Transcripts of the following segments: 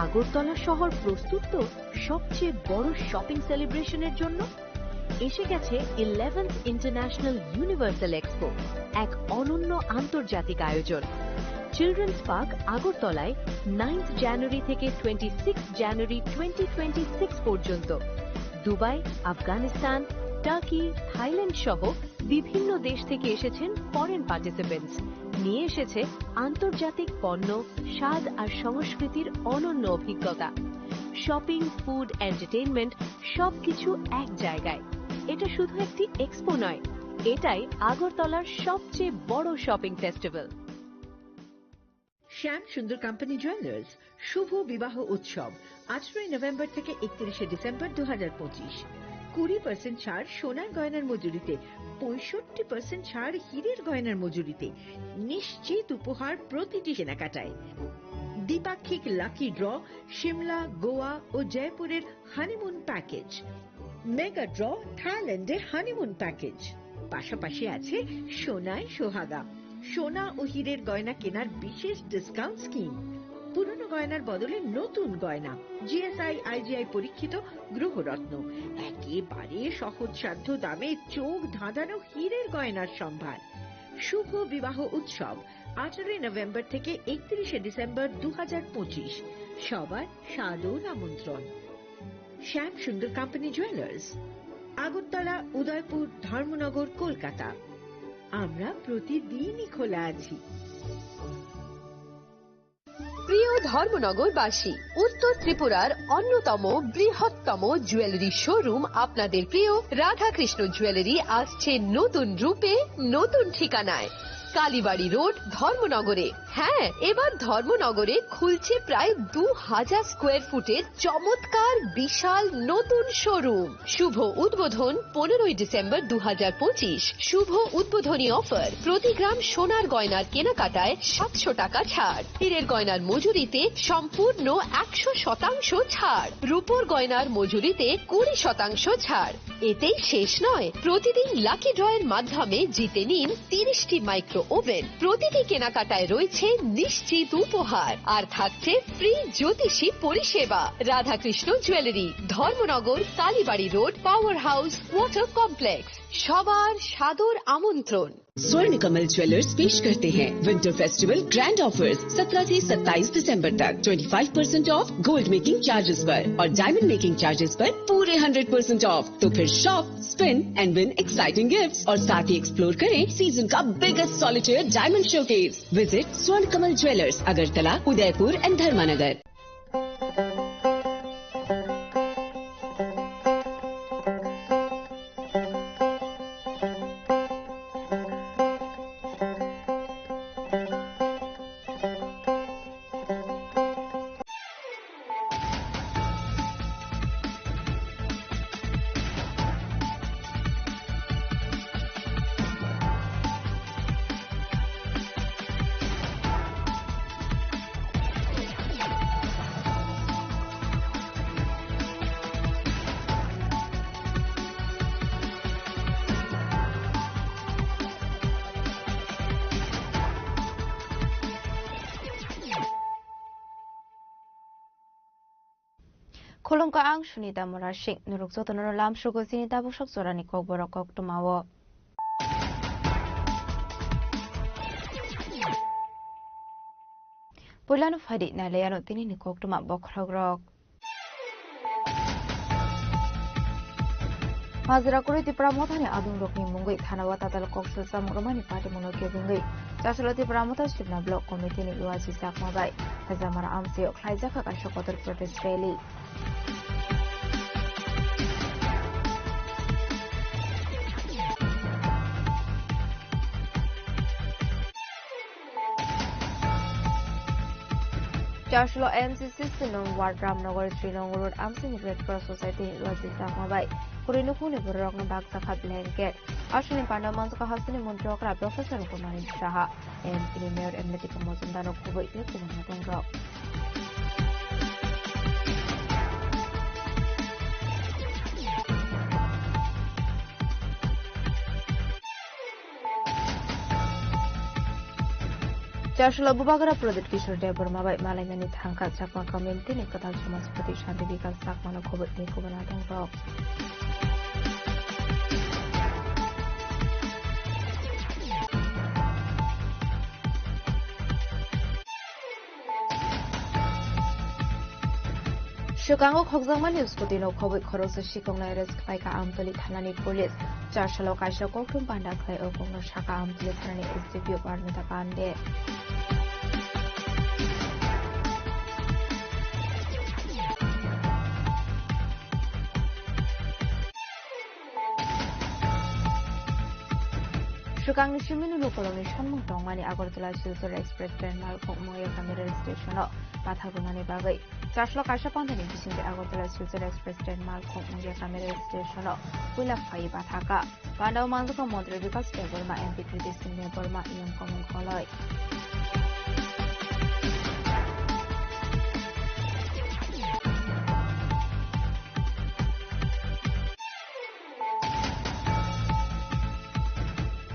আগরতলা শহর প্রস্তুত তো সবচেয়ে বড় শপিং সেলিব্রেশনের জন্য। এসে গেছে 11th ইন্টারন্যাশনাল ইউনিভার্সাল এক্সপো, এক অনন্য আন্তর্জাতিক আয়োজন। চিলড্রেন্স পার্ক আগরতলায় 9th জানুয়ারি থেকে 26 জানুয়ারি 2026 পর্যন্ত। দুবাই, আফগানিস্তান, টার্কি, থাইল্যান্ড সহ বিভিন্ন দেশ থেকে এসেছেন ফরেন পার্টিসিপেন্টস। নিয়ে এসেছে আন্তর্জাতিক পণ্য, স্বাদ আর সংস্কৃতির অনন্য অভিজ্ঞতা। শপিং, ফুড, এন্টারটেইনমেন্ট সবকিছু এক জায়গায়। এটা শুধু একটি এক্সপো নয়, এটাই আগরতলার সবচেয়ে বড় শপিং ফেস্টিভ্যাল। শ্যাম সুন্দর কোম্পানি জুয়েলার্স শুভ বিবাহ উৎসব 18 নভেম্বর থেকে 31 ডিসেম্বর 2025। 20% ছাড় সোনার গয়নার মজুরিতে, 65% ছাড় হীরের গয়নার মজুরিতে, নিশ্চিত উপহার প্রতিটি কেনাকাটায়। দ্বিপাক্ষিক লাকি ড্র, শিমলা, গোয়া ও জয়পুরের হানিমুন প্যাকেজ, মেগা ড্র থাইল্যান্ডে হানিমুন প্যাকেজ। পাশাপাশি আছে সোনায় সোহাগা, সোনা ও হীরের গয়না কেনার বিশেষ ডিসকাউন্ট স্কিম। পুরনো গয়নার বদলে নতুন গয়না, জিএসআই আইজিআই পরীক্ষিত গ্রহরত্ন, একেবারে সহজসাধ্য দামে চোখ ধাঁধানো হীরের গয়নার সম্ভার। শুভ বিবাহ উৎসব 18 নভেম্বর থেকে 31 ডিসেম্বর 2025। সবার সাদর আমন্ত্রণ। শ্যাম সুন্দর কোম্পানি জুয়েলার্স, আগরতলা, উদয়পুর, ধর্মনগর, কলকাতা। আমরা প্রতিদিনই খোলা আছি। প্রিয় ধর্মনগরবাসী, উত্তর ত্রিপুরার অন্যতম বৃহত্তম জুয়েলারি শোরুম আপনাদের প্রিয় রাধাকৃষ্ণ জুয়েলারি আসছে নতুন রূপে, নতুন ঠিকানায়, কালীবাড়ি রোড, ধর্মনগরে। হ্যাঁ, এবার ধর্মনগরে খুলছে প্রায় 2000 স্কোয়ার ফুটের চমৎকার বিশাল নতুন শোরুম। শুভ উদ্বোধন 15 ডিসেম্বর 2025। শুভ উদ্বোধনী অফার, প্রতি গ্রাম সোনার গয়নার কেনাকাটায় 700 টাকা ছাড়, হীরের গয়নার মজুরিতে সম্পূর্ণ 100% ছাড়, রূপোর গয়নার মজুরিতে 20% ছাড়। এতেই শেষ নয়, প্রতিদিন লাকি ড্রয়ের মাধ্যমে জিতে নিন 30টি মাইক্রো ওভেন। প্রতিটি কেনাকাটায় রয়েছে নিশ্চিত উপহার, আর থাকছে ফ্রি জ্যোতিষী পরিষেবা। Radhakrishna jewellery, Dharmanagar, Kalibari road, power house, water complex. সবার সাদর আমন্ত্রণ। स्वर्ण कमल ज्वेलर्स पेश करते हैं विंटर फेस्टिवल ग्रैंड ऑफर्स 17 से 27 दिसंबर तक 25% ऑफ गोल्ड मेकिंग चार्जेस पर और डायमंड मेकिंग चार्जेस पर पूरे 100% ऑफ। तो फिर shop, spin and win exciting gifts और साथ ही एक्सप्लोर करें सीजन का biggest solitaire diamond showcase. Visit Swarna Kamal jewellers, Agartala, Udaipur and Dharmanagar. Kolongka ang sunita morashik nuruk sotono lam shugo sinita busok sorani kok borok kok tumawo. Pulano fadi na layano tini ni kok tuma bokragrok. Hazira kuri tipra motani adung rokni mungui thanawa tatal kok sulsa murumani pati monoke bungui. Jasulati pramota stibna blok komite ni luasi sakmabai. Hazamara amsi oklaiza kakasho kotor protest rally. Joshua MCC Sinong Ward Ramnagar Srinong Road Amsing Red Cross Society Luasi Sakmabai. Kurinukuni Burok na Bagsa Khat Blanket. Ashwin Pandaman ka Hasini Montrokra Professor Kumari Shaha and Mayor Emleti Kamozundano Kubo Ikumanatong Rock. চারশোলা বুবাগরা প্রদীপ কিশোর দেববর্মা বাই মালাইমানি থাঙ্কা Chakma community নিকতাল সমাজপতি শান্তি বিকাশ চাকমানো খবর নিয়ে খবর আদং রক Shukango Khokjangmani Uskutino Khobit Khorose Shikongna Risk Paika Amtoli Thanani Police Charshalo Kaisha Koktum Panda Klai Okongno Shaka Amtoli Thanani SDP Parmita Pande Shukangni Shiminu Lokoloni Shanmung Tongmani Agartala Silsar Express Train Malkong Moya Kamera Station Pathagunani Bagai Charshlo Kaisha Pandani Bising Agartala Silsar Express Train Malkong Moya Kamera Station Willa Fai Bathaka Pandau Manzuka Mondre Vikas Deborma MP Kriti Singh Deborma Iam Komung Koloi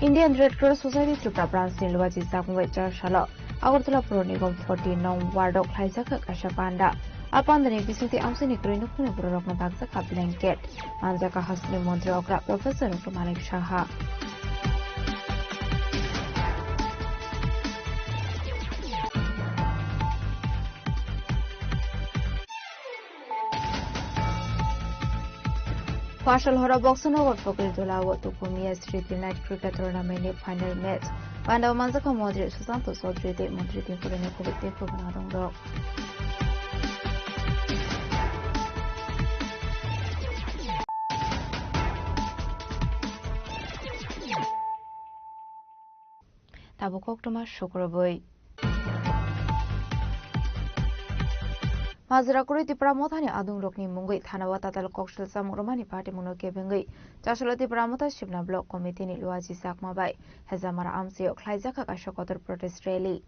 Indian Red Cross Society Tripura Branch Nilwaji Sakmwai Charshalo Agartala Puro Nigam 49 Wardok Haizaka Kashapanda Apandani Bisiti Amsini Krinu Kune Burokna Bagzaka Blanket Anzaka Hasni Mondre Okra Professor Dr. Malik Shaha Partial Hora Boxanover Fokil to Kumia Street Night Cricket Tournament Final Match. Panda Manzaka Modri Susanto Sodri de Modri for the Nekobit for Banadong Dog. Tabukok Thomas Shukroboy. Mazrakuri Tipramotani Adung Rokni Mungi, Tanawata Koksel Samurmani Party Munoke Bengi, Jashalati Pramota Shibna Block Committee in Luaji Sakmabai, Hazamara Amsio, Klaizaka Shokotor Protest Rally.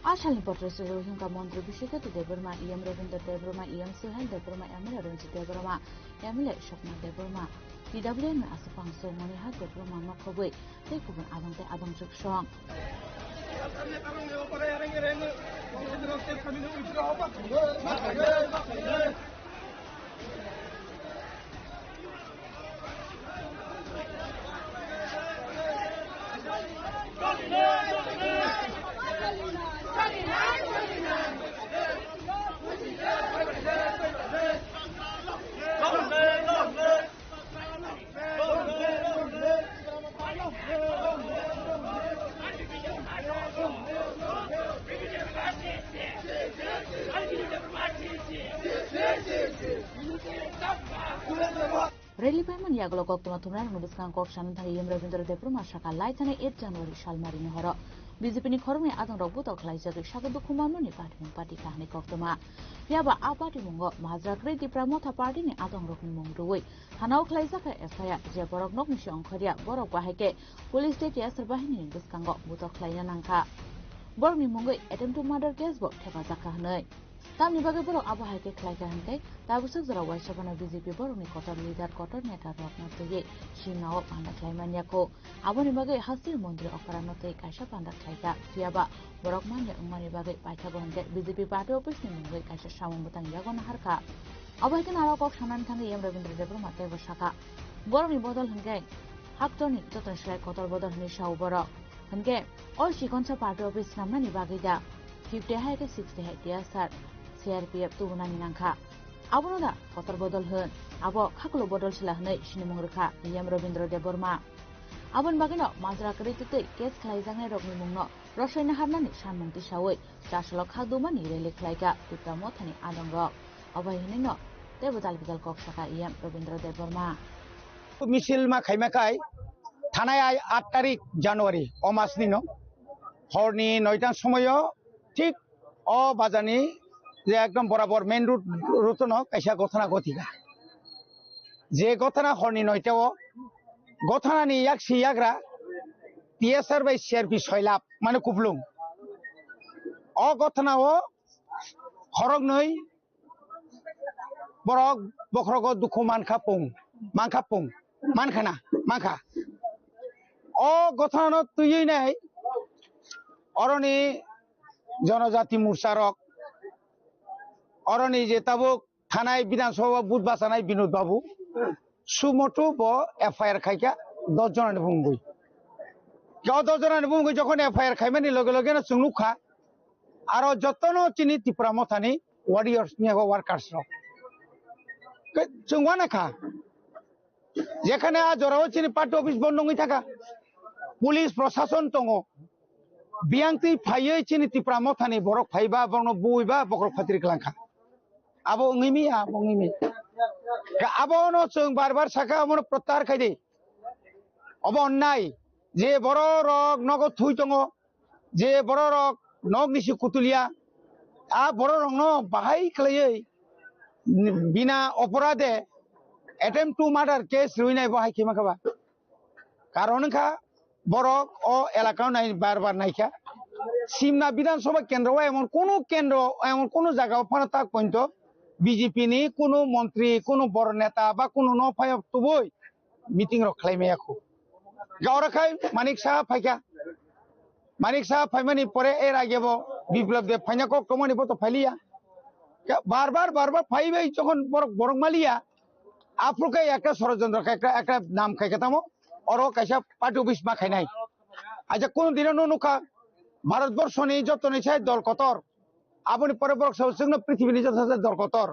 Ashal Potres Rohingya Mondre Bishika to Deborma, Iam Ravinda Deborma, Iam Suhan Deborma, Emila Ranji Deborma, Emile Shopna Deborma, PWM Asapang so Moni Hago Roma Makaway, take over Adam Shong. Rally Payman Yaglo Koktuma Turan Nubiskan Kokshan Tayim Ravindra Debruma Shaka Lightane 8 January Shalmarin Horo. Bizipini Korme Adam Robuto Klaizak Shakabu Kumamuni Party Kahni Koktuma. Yaba Apati Mungo, Mazra Kriti Pramota Party in Adam Rokni Mungruwe. Hanau Klaizaka FIA, Jaborok Nokmission Korea, Borok Baheke, Police State Yasabahini, Biskango, Buto Klayananka. Bormi Mungo, attempt to murder Gasbo, Tepazaka Hanoi. Tamni bagai boro abahai ke klaikan kai tabusak zara waisa bana BJP boro ni kotor leader kotor neta rokna toye shinao panda klaimanya ko aboni bagai hasil mondri okarano toye kaisa panda klaika tiaba borok manya umani bagai paita bonde BJP party office ni mungai kaisa samung butang yagona harka abahai ke nara kok sanan thangi Yam Ravindra Deborma mate bosaka boro ni bodol hangai haktoni joton shrai kotor bodol ni shau boro hangai all shikonsa party office namna ni bagai da 50 hai ke 60 hai dia sar CRPF tu bunani nangka. Abo na kotor bodol hun. Abo kaklo bodol sila hunai sinimung reka Yam Ravindra Deborma. Abon bagino mazra kari tute kes klaizangai rokni mungno রসায়ন হামনানি সানমন্তি সাওই চাষল খাদুমানি রেলে খ্লাইকা Tripura মথানি আদং rock অবাই হিনিনো দেবদাল বিদাল cock শাখা yam Rabindra Debbarma মিছিল মা খাইমাখাই থানায় 8 তারিখ জানুয়ারি অমাসনি হরনি 9টার সময় ঠিক বাজানি যে একদম বরাবর মেন রুট কাইসা ঘটনা ঘটিকা যে ঘটনা হরনি 9টাও ঘটনানি ইয়াক সিয়াগ্রা টিএসআর বাই সিআরপি 6 লাখ মানে কুবলুং ঘটনাও হরক নই বরক বখরগ দুঃখ মানখানা ঘটনা তুই নাই অরণি জনজাতি মোর্চারক অরণি যে তাবুক থানায় বিধানসভা বুথ বাসানায় বিনোদ বাবু সুমটু এফআইআর খাইকা 10 জনানি বুঙ্গুই 10 জনানি বুঙ্গুই যখন এফআইআর খাইমানি লগে লগে না চুংলুখা আর যতন চিনি ত্রিপুরা মথানি ওয়ারিয়র্স নিয়ে ওয়ার্কার্স রক চুংওয়ানা খা যেখানে জরাও চিনি পার্টি অফিস বন্ধ হয়ে থাকা পুলিশ প্রশাসন দङ বিয়াংতি ফাইयै চিনি ত্রিপুরা মথানি বরক ফাইবা বর্ণ বুইবা বকরক ফাতির ক্লাंखा আবো ngimi আবো ন जों বারবার সাকা আমন প্রত্যাহার খাইদে অব অন্যায় যে বড় রক নগ থুই দङ যে বড় রক নগ নিসি কুতুলিয়া বড় রক ন বাহাই খাইयै বিনা অপরাধে attempt to murder case রুইনাই বাহাই কিমাখাবা কারণ খা বরক এলাকাও নাই বারবার নাইকা সিমনা বিধানসভা কেন্দ্র এমন কোন জায়গা ওখানে তাক পর্যন্ত বিজেপি নি কোন মন্ত্রী কোন বড় নেতা বা কোন নফায়ক তবই মিটিং রখাইমে এখন গাওরাখাই মানিক সাহা ফাইকা মানিক সাহা ফাইমানি পরে এর আগে বিপ্লব দেব ফাইনা কমানি তো ফাইলিয়া বারবার ফাইবে যখন বরক মালিয়া আপনাকে একটা ষড়যন্ত্র একটা নাম খাইকা তামো और कैसा पार्टी ऑफिस में खाई अच्छा कोन दिन नुखा भारतवर्ष नहीं जो दल कतर अपनी पर पृथ्वी दल कतर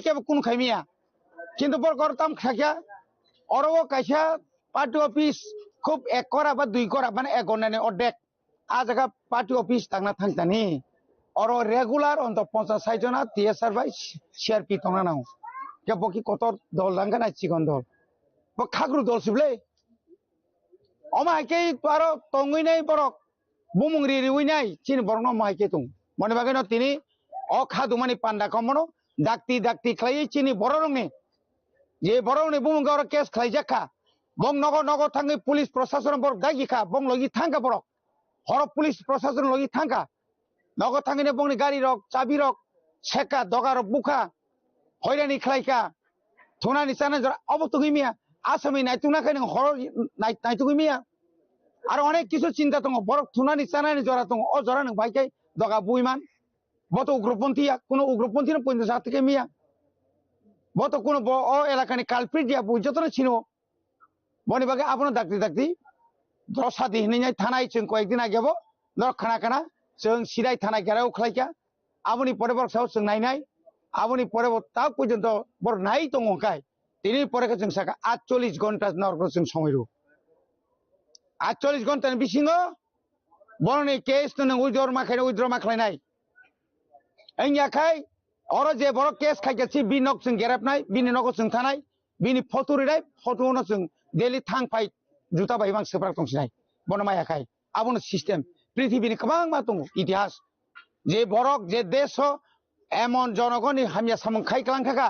क्या कौन खाइमिया किन्तु बरकरताम खाकिया और कैसा पार्टी ऑफिस खूब 1 करा 2 करा माने 1 घंटा अर्धेक आज पार्टी ऑफिस थांना थांगतानी और रेगुलर अंत 50-60 जना टीएसआर बाय सीआरपी थांना नांगौ क्या बकी कतर दल लांगोन चिकन दल खाग्रु दल सिबले अमाइके आरो तंगुई नै बरक बुमुंगरि रिउई नै चिन बरन माइके तुं मने बागे न तिनी खादुमानि पान्डा कमनो दाक्ति खलायै चिनि बररंनि जे बररंनि बुमुंग और केस खलाय जाखा बंग नगो थांगै पुलिस प्रशासन बर दागिखा बंग लगी थांगा बरक हर पुलिस प्रशासन लगी थांगा नगो थांगैने बंगनि गाड़ी रक चाबी रक सेका दगा रक बुखा हयरानि खलायका थुनानि साना जरा अबतुगिमिया आसामी नायतुना खाय नों हर नायतुगिमिया आरो अनेक किछु चिंता दङ बरक थुनानि सानानि जरा दङ जरा नों बाइकाय दगा बुइमान बत उग्रपन्थीया कोनो उग्रपन्थीनो पइनो जातके मिया बत कोनो एलाकानि कालप्रिट दिया बुजतनो छिनो बनि बागे आपनो दाक्ति दसा दिहनै थानाय जों कयेकदिन आगेबो नर खाना जों सिदाय थानाय गेराव खलायका आबनि परे बरक साव जों नायनाय आबनि परे ता पर्यन्त बर नाय दङखाय তিনি পরে जों साका 48 घंटा नरक जों समय 48 घंटा बिसिङ बरनि केस नों उइद्र माखायनाय एंयाखाय और जे बर केस खायगासि बिनक जों गेराबनाय बिनि नग जों थानाय बिनि फटो रिनाय फटोनो जों डेली थां फाइ जुता बायबां सोब्रा दंसिनाय बनमायाखाय आबनो सिस्टेम पृथ्वीनि गोबां मा दङ इतिहास जे बरक जे देश एमन जनगणनि हामिया सामं खायख्लांखाखा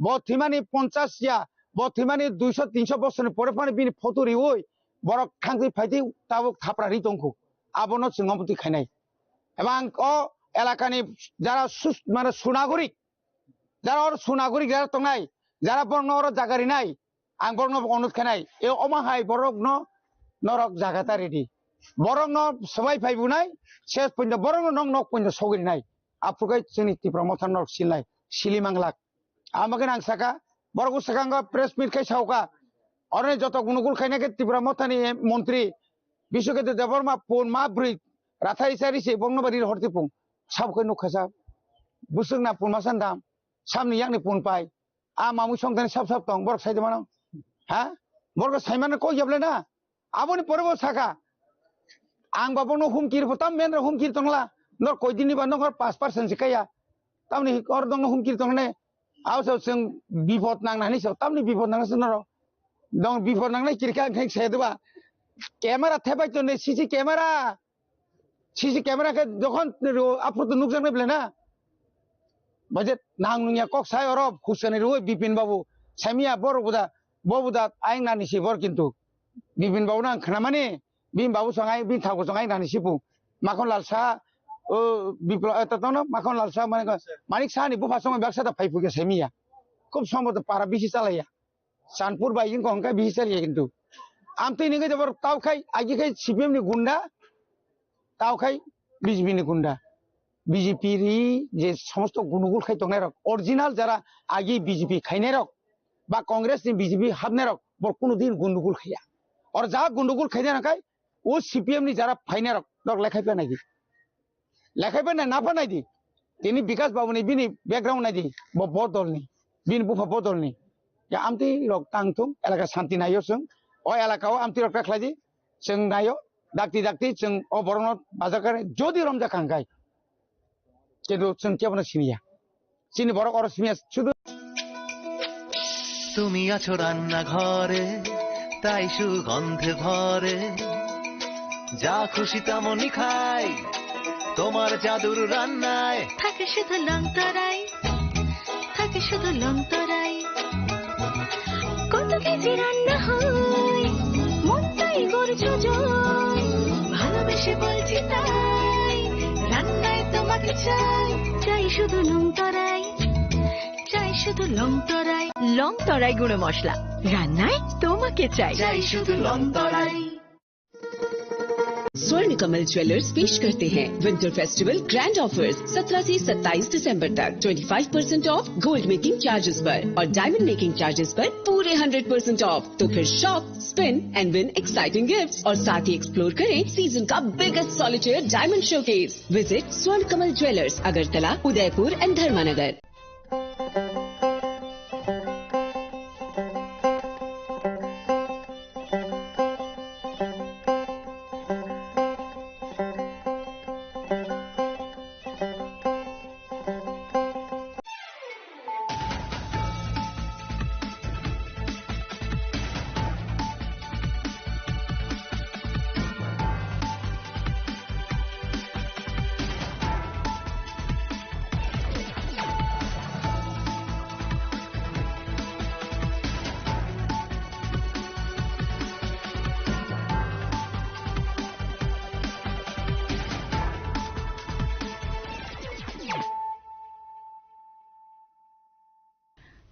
बथिमानि 50 या बथिमानि 200-300 बছরनि পরে পানি बिनि फटो रिउই बरक थांगै फाइदि ताबुक थाप्रारि दंखौ आबनो जोंमति खायनाय एबां एलाकानि যারা মানে সুনাগরিক যারা তংনাই যারা বর্ণ জাগারি নাই आं बरन अनुरोध खानाय ए अमाहाय बरक नरक जागाता रेडी बरक न सबाय फाइबुनाय शेष पइन्द बरक नक पइन्द सगिरिनाय आपुगाय जोंनि त्रिपुरा मथान नरक सिलनाय सिलिमांलाक आमागे नां साका बरगु साकांगा प्रेस मिट खाय सावका और जत गुनुगुल खायना के त्रिपुरा मथानी मंत्री विश्वकेतु देबवर्मा पुन मा ब्रै राथाय सारि से बंगनबारि हरतिपुं साबखै नुखासा बुसुंना पुनमा सान्दाम सामनि याकनि पुन पाय आ मामु संथानि साब दं बरक साइदमानां हा बरक साइमान को याबले ना आबनि परबो साका ang babong humkir potam men humkir tongla nor koidini ba nor 5% sikaya tamni or dong humkir tongne awso sing bipot nang nani so tamni bipot nang sunaro dong bipot nang nai kirka khek sedba camera থেবাই তো নেই CC camera কে যখন আপনি তো নুকসান নেবলে না বাজে নাং নুইয়া cock সাই অরব হুসেনের ওই বিপিন বাবু সামিয়া বড়বুদা আইং নানিসি বর কিন্তু বিপিন বাবু না খানামানি বিন বাবু সঙ্গাই বিন থাকো সঙ্গাই নানিসিপু মাখন লাল শাহ ও বিপ্লব ততন মাখন লাল শাহ মানে মানিক শাহনি বুফা সময় ব্যবসাটা ফাইফুকে সামিয়া খুব সম্ভবত পারা বেশি চালাইয়া চানপুর বাইজিং কঙ্কা বেশি চালিয়ে কিন্তু আমতে নিগে যাবার তাও খাই আগে খাই সিপিএম নি গুন্ডা তাও খাই বিজেপি নি গুন্ডা বিজেপির যে সমস্ত গুণগুল খাই তংনাই রক অরিজিনাল যারা আগে বিজেপি খাইনাই রক বা কংগ্রেস নি বিজেপি হাবনাই রক বর কোনোদিন গুন্ডগুল খাইয়া আর যা গুন্ডগুল খাইনা নাকাই ও সিপিএম নি যারা ফাইনাই রক দক লেখাইপে নাকি লেখাইপে না ফানাই দি তিনি বিকাশ বাবু নি বিনি ব্যাকগ্রাউন্ড নাই দি বদল নি বিন বুফা বদল নি আমতে রক তাংথুম এলাকা শান্তি নাইও जों ও এলাকাও আমতি রক রাখলাজি जों নাইও ডাকতি जों ও বরনত বাজার করে যদি রমজা খাঙ্গাই কিন্তু जों কেবল চিনি বড় অর সিনিয়া শুধু তুমি আছো রান্না ঘরে তাই সুগন্ধে ভরে যা খুশি তেমনই খাই তোমার জাদুর রান্নায় থাকে শুধু লংতরাই থাকে শুধু লংতরাই কত কেজি রান্না হয় মনটাই করছো জয় ভালোবেসে বলছি তাই রান্নায় তোমাকে চাই শুধু লংতরাই চাই শুধু লংতরাই লংতরাই গুঁড়ো মশলা রান্নায় তোমাকে চাই শুধু লংতরাই। स्वर्ण कमल ज्वेलर्स पेश करते हैं विंटर फेस्टिवल ग्रैंड ऑफर्स 17 से 27 दिसंबर तक 25% ऑफ गोल्ड मेकिंग चार्जेस पर और डायमंड मेकिंग चार्जेस पर पूरे 100% ऑफ। तो फिर shop spin and win exciting gifts और साथ ही एक्सप्लोर करें सीजन का biggest solitaire diamond showcase. Visit Swarna Kamal jewellers Agartala, Udaipur and Dharmanagar.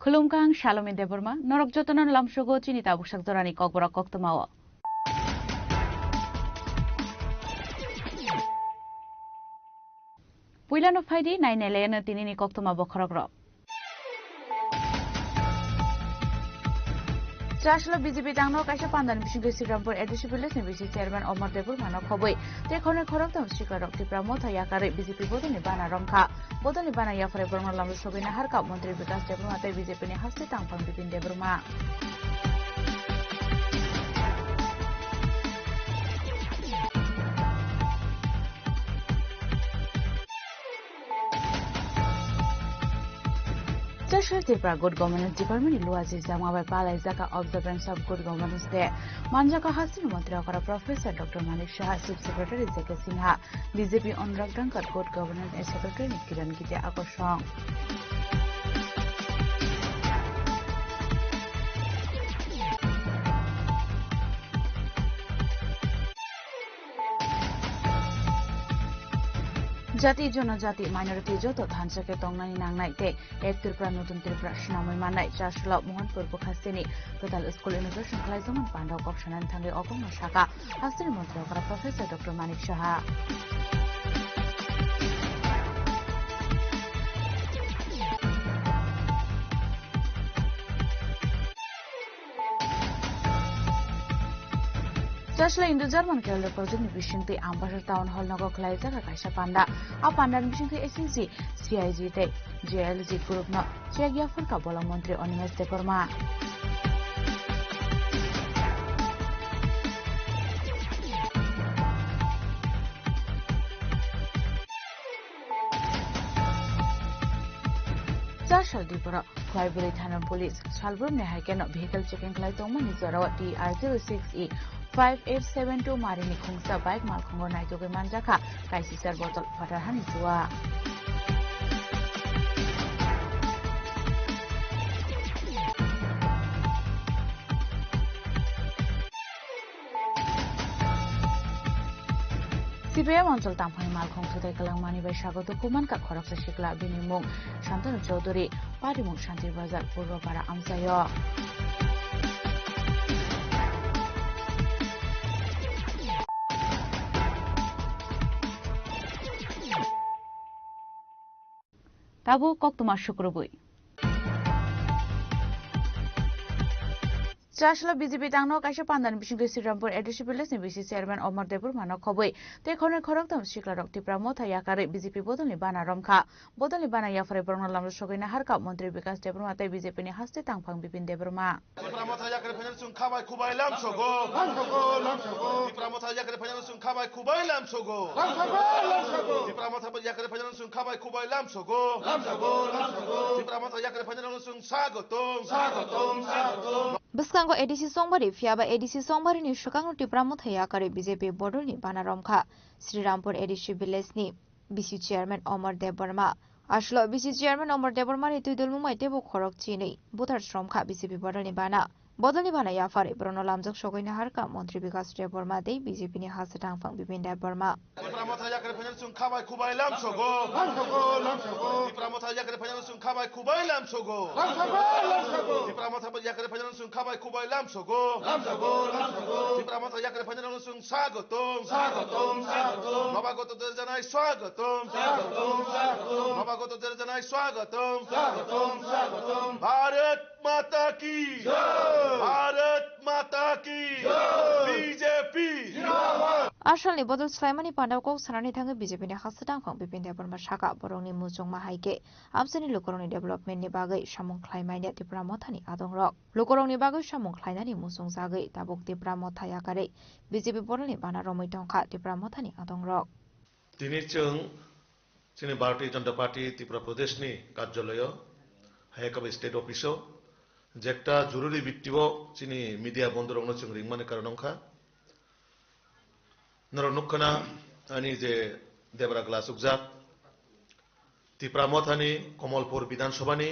Khulumkang Shalom Deborma, Norok Jotonan Lamshogo Chinita Bushak Dorani Kokbora Koktomawa. Puilan of Heidi, 9 Elena Tinini Koktoma Bokorogro. Joshua BJP Dano Kasha Pandan Bishop Rampur Edishabilis and Visit Chairman Omar Debur Manokobwe. Take on a corrupt of Shikar of Tipramota Yakare BJP Botanibana Ronka, Botanibana Yafre Burma Sobina Harka, Montri Vitas Debrumate BJP Hasti Tampon between Debruma. Joshua Tripura Good Governance Department Luazi Zamawa Pala Zaka Observance of Good Governance there. Manjaka Hasan Montreal Professor Dr. Malik Shah, Chief Secretary Zeka Sinha, BJP Honorable Dankar Good Governance and Secretary Kiran Gite Akoshong. জাতি জনজাতি minority যত ধানসাকে টংনানি নাংনাইতে এক ত্রিপুরা নতুন ত্রিপুরা সুনামই মানাই চারশোলা মোহনপুর বুখাস্তিনি total school innovation খালাইজমান পান্ডাও কপশনান থাঙ্গে অপঙ্গ শাখা হাস্তিনি মন্ত্রী করা professor doctor Manik Saha Joshua Indo German Kerala Project Bishinti Ambassador Town Hall Nago Klaiza Kaisha Panda, a Panda Bishinti SNC, CIG Tech, JLG Group No, Chegia for Kabola Montri Onimes de Korma. চারশাল দ্বীপর খলাইবুলি থানার police সালব্রুম নেহাই কেন vehicle checking খাই তংমানি জরাও TR06E 5872 মারিনি খুংসা bike মালখঙ্গ নাইতোগে মানজাখা কাইসিসার bottle ফাটারহানি জুয়া CPM অঞ্চল তামফানি মালখং থুতাই কালাং মানিবাই স্বাগত কুমানকা খরকসা শিকলা বিনিমুং শান্তনু চৌধুরী পারিমুং শান্তির বাজার পূর্বপাড়া আমসায় তাবু কক্তমার শুক্রবই চারশালা বিজেপি টাংনো কাইসা পান্দান বিশিংকে শ্রীরামপুর এডিসিপিএস নিবিসি চেয়ারম্যান অমর দেবুর মানক খবই তেখনের খরকতম শিকলারক টিপ্রা মথা ইয়াকারে বিজেপি বদলনি বানা রমখা বদলনি বানা ইয়াফারে বরংলাম সগৈনা হারকা মন্ত্রী বিকাশ দেববর্মা তাই বিজেপি নি হাসতে তাংফাং বিপিন দেববর্মা টিপ্রা মথা ইয়াকারে ফাইনাল সুং খাবাই খুবাই লাম সগো টিপ্রা মথা ইয়াকারে ফাইনাল সুং খাবাই খুবাই লাম সগো টিপ্রা মথা ইয়াকারে ফাইনাল সুং খাবাই খুবাই লাম সগো টিপ্রা মথা ইয়াকারে ফাইনাল সুং স্বাগতম Biskango edisi songbari fiaba edisi songbari ni shukango tipramo thayakare BJP bodolni banaromkha Srirampur edisi village ni BC chairman Omar Deborma ashlo BC chairman Omar Deborma ni tuidul mumai tebo khorok chini buthar stromkha BJP bodolni bana yafare brono lamjak sogoina harka mantri bikas Deborma dei BJP ni hase tangphang bipin Deborma tipramo thayakare final sung khabai khubai lam sogo tipramo thayakare final sung khabai khubai lam sogo tipramo thayakare final sung khabai khubai lam sogo tipramo thayakare final sung স্বাগতম নবাগতদের জানাই স্বাগতম নবাগতদের জানাই স্বাগতম ভারত মাতা কি भारत माता की BJP Ashalni bodol Sulaimani Pandawko Sanani Thanga BJP ni hase tangphang bipin Deborma shaka borongni mujong mahaike amsani lokorongni development ni bagai samung khlaimai ne tipra mothani adongrok lokorongni bagai samung khlainani musong jagai tabuk tipra motha yakare BJP boroni bana romoi tongkha tipra mothani adongrok তিনি চং চিনি ভারতীয় জনতা party Tripura প্রদেশনি কার্যালয় হাইকাব state অফিসও যে একটা জরুরি ভিত্তিও চিনি media বন্ধ রংন চং রিংমানে কারণংখা নরনুখনা আনি যে দেবরা গ্লাস উকজাক ত্রিপুরা মথানি কমলপুর বিধানসভানি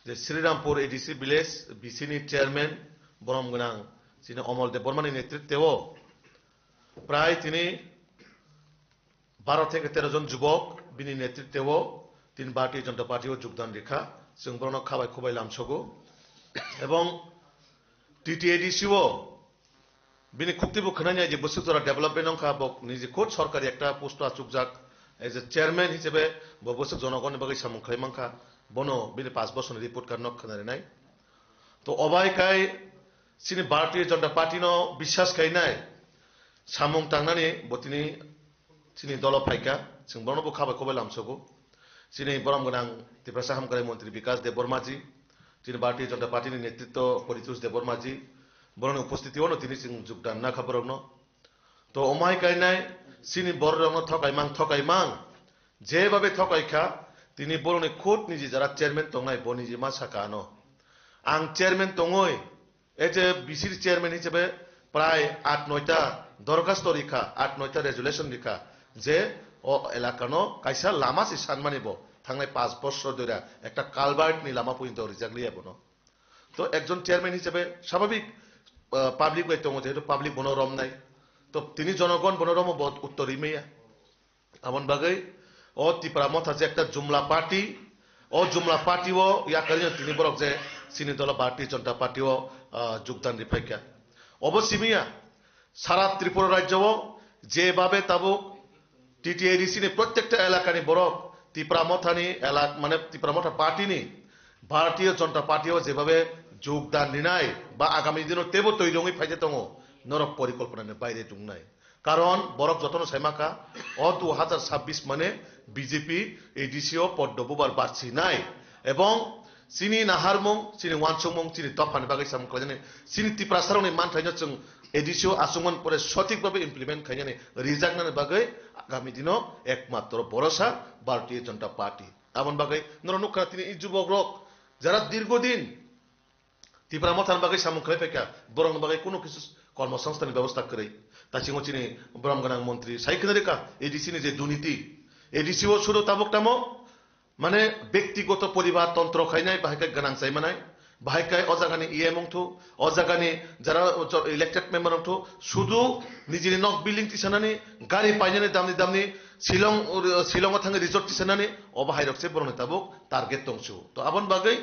যে শ্রীরামপুর এডিসি ভিলেজ বিসিনি চেয়ারম্যান বরমগনাং চিনি অমল দেববর্মানি নেতৃত্বেও প্রায় তিনি 12 থেকে 13 জন যুবক বিনি নেতৃত্বেও তিনি ভারতীয় জনতা পার্টিও যোগদান রেখা जों बरनो खाबाय खुबाय लामसगो এবং টিটিএডিসিও বিনি খুক্তিবু খনানি যে বসুতরা ডেভেলপমেন্ট অংখা বক নিজে কোট সরকারি একটা পোস্ট আচুকজাক এজ এ চেয়ারম্যান হিসেবে ববসু জনগণ বাগৈ সামুং খাইমাংখা বনো বিনি 5 বছর রিপোর্ট কার নক খনারে নাই তো অবাইকাই সিনি ভারতীয় জনতা পার্টি নো বিশ্বাস খাইনাই সামুং টাংনানি বতিনি সিনি দল ফাইকা जों বরনো খাবাय খুবাय লামসগো চিনি বরমগনাং ত্রিপুরা সাহামকারী মন্ত্রী বিকাশ দেববর্মাজি যিনি ভারতীয় জনতা পার্টির নেতৃত্ব পরিতোষ দেববর্মাজি বরণ উপস্থিতিও তিনি যোগদান না খবরগ্ন তো অমাই কাইনাই চিনি বররং থকাইমাং যেভাবে থকাইখা তিনি বরণে খুদ নিজে যারা চেয়ারম্যান তংনাই বনিজি মা সাকানো আং চেয়ারম্যান তংই এই যে বিসির চেয়ারম্যান হিসেবে প্রায় 8-9টা দরখাস্ত রেখা 8-9টা রেজুলেশন রেখা যে ও এলাকানো কাইসা লামা সি সানমানিব থাংনাই 5 বছর ধরে একটা কালভার্ট নি লামা পর্যন্ত রিজাগলিয়া বনো তো একজন চেয়ারম্যান হিসেবে স্বাভাবিক পাবলিক বাইতো যেহেতু পাবলিক বনরম নাই তো তিনি জনগণ বনরম উত্তর ইমেয়া আমন বাগৈ ও ত্রিপুরা মথা যে একটা জুমলা পার্টিও ইয়াকারি তিনি বরক যে সিনি দল ভারতীয় জনতা পার্টিও যোগদান রিফাইকা অবশ্যই সারা ত্রিপুরা রাজ্যও যেভাবে তাবুক টিটিএডিসি নি প্রত্যেকটা এলাকানি বরক ত্রিপুরা মথানি এলাকা মানে ত্রিপুরা মথা পার্টিনি ভারতীয় জনতা পার্টিও যেভাবে যোগদান নিনাই বা আগামী দিনও তেবো তৈরি ফাইতে দङ নরক পরিকল্পনার বাইরে দুংনাই কারণ বরক যতন সাইমাকা অ 2026 মানে বিজেপি এডিসিও পদ্মবুবার বাড়ছি নাই এবং চিনি নাহারমুং চিনি ওয়ানসুমুং চিনি দফানি বাগৈ সামুং খাইজানি চিনি ত্রিপুরা সারনি মান থাইনো जों এডিসিও আসুমন পরে সঠিকভাবে ইমপ্লিমেন্ট খাইজানি রিজাগনানি বাগৈ আগামী দিনও একমাত্র ভরসা ভারতীয় জনতা পার্টি এমন বাগাই নুকা তিনি যুবক রক যারা দীর্ঘদিন ত্রিপুরা মথান বাগাই সামুং খাই ফেকা বরং বাগাই কোনো কিছু কর্মসংস্থানের ব্যবস্থা করে তা সিংহ চিনি ব্রহ্মগানাং মন্ত্রী সাইকেনারিকা এডিসি যে দুর্নীতি এডিসিও শুধু তাবক তামো মানে ব্যক্তিগত পরিবার তন্ত্র খাইনাই বাহাইকাই গানাং চাইমানাই বাহাইকাই অজাগানি ইএমংথু অজাগানি যারা ইলেক্টেড মেম্বার অংথু শুধু নিজের নক বিল্ডিং টিসানানি গাড়ি পাইনানি দামনি শিলং থাঙ্গে রিসোর্ট টিসানানি অবাহাই রকছে বরং তাবক টার্গেট দংছু তো আবন বাগৈ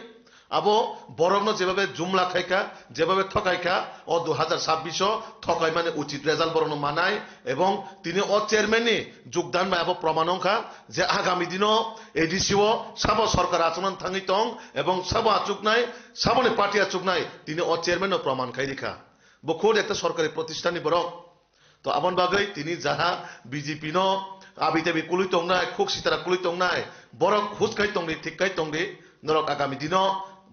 আবো বরং যেভাবে জুমলা খাইকা যেভাবে ঠকাইকা 2026 ঠকাই মানে উচিত রেজাল্ট বরং মানায় এবং তিনি চেয়ারম্যাননি যোগদান বা প্রমাণংখা যে আগামী দিনও এডিসিও সাব সরকার আচরণ থাঙি টং এবং সাব আচুকনাই সাবনে পার্টি আচুকনাই তিনি চেয়ারম্যানও প্রমাণ খাই রেখা বখুদ একটা সরকারি প্রতিষ্ঠানই বরক তো আবন বাগৈ তিনি যাহা বিজেপি ন আবি তেবি কুলুই টংনাই খুক সিতারা কুলুই টংনাই বরক হুসখাই টংদি ঠিকখাই টংদি নরক আগামী দিনও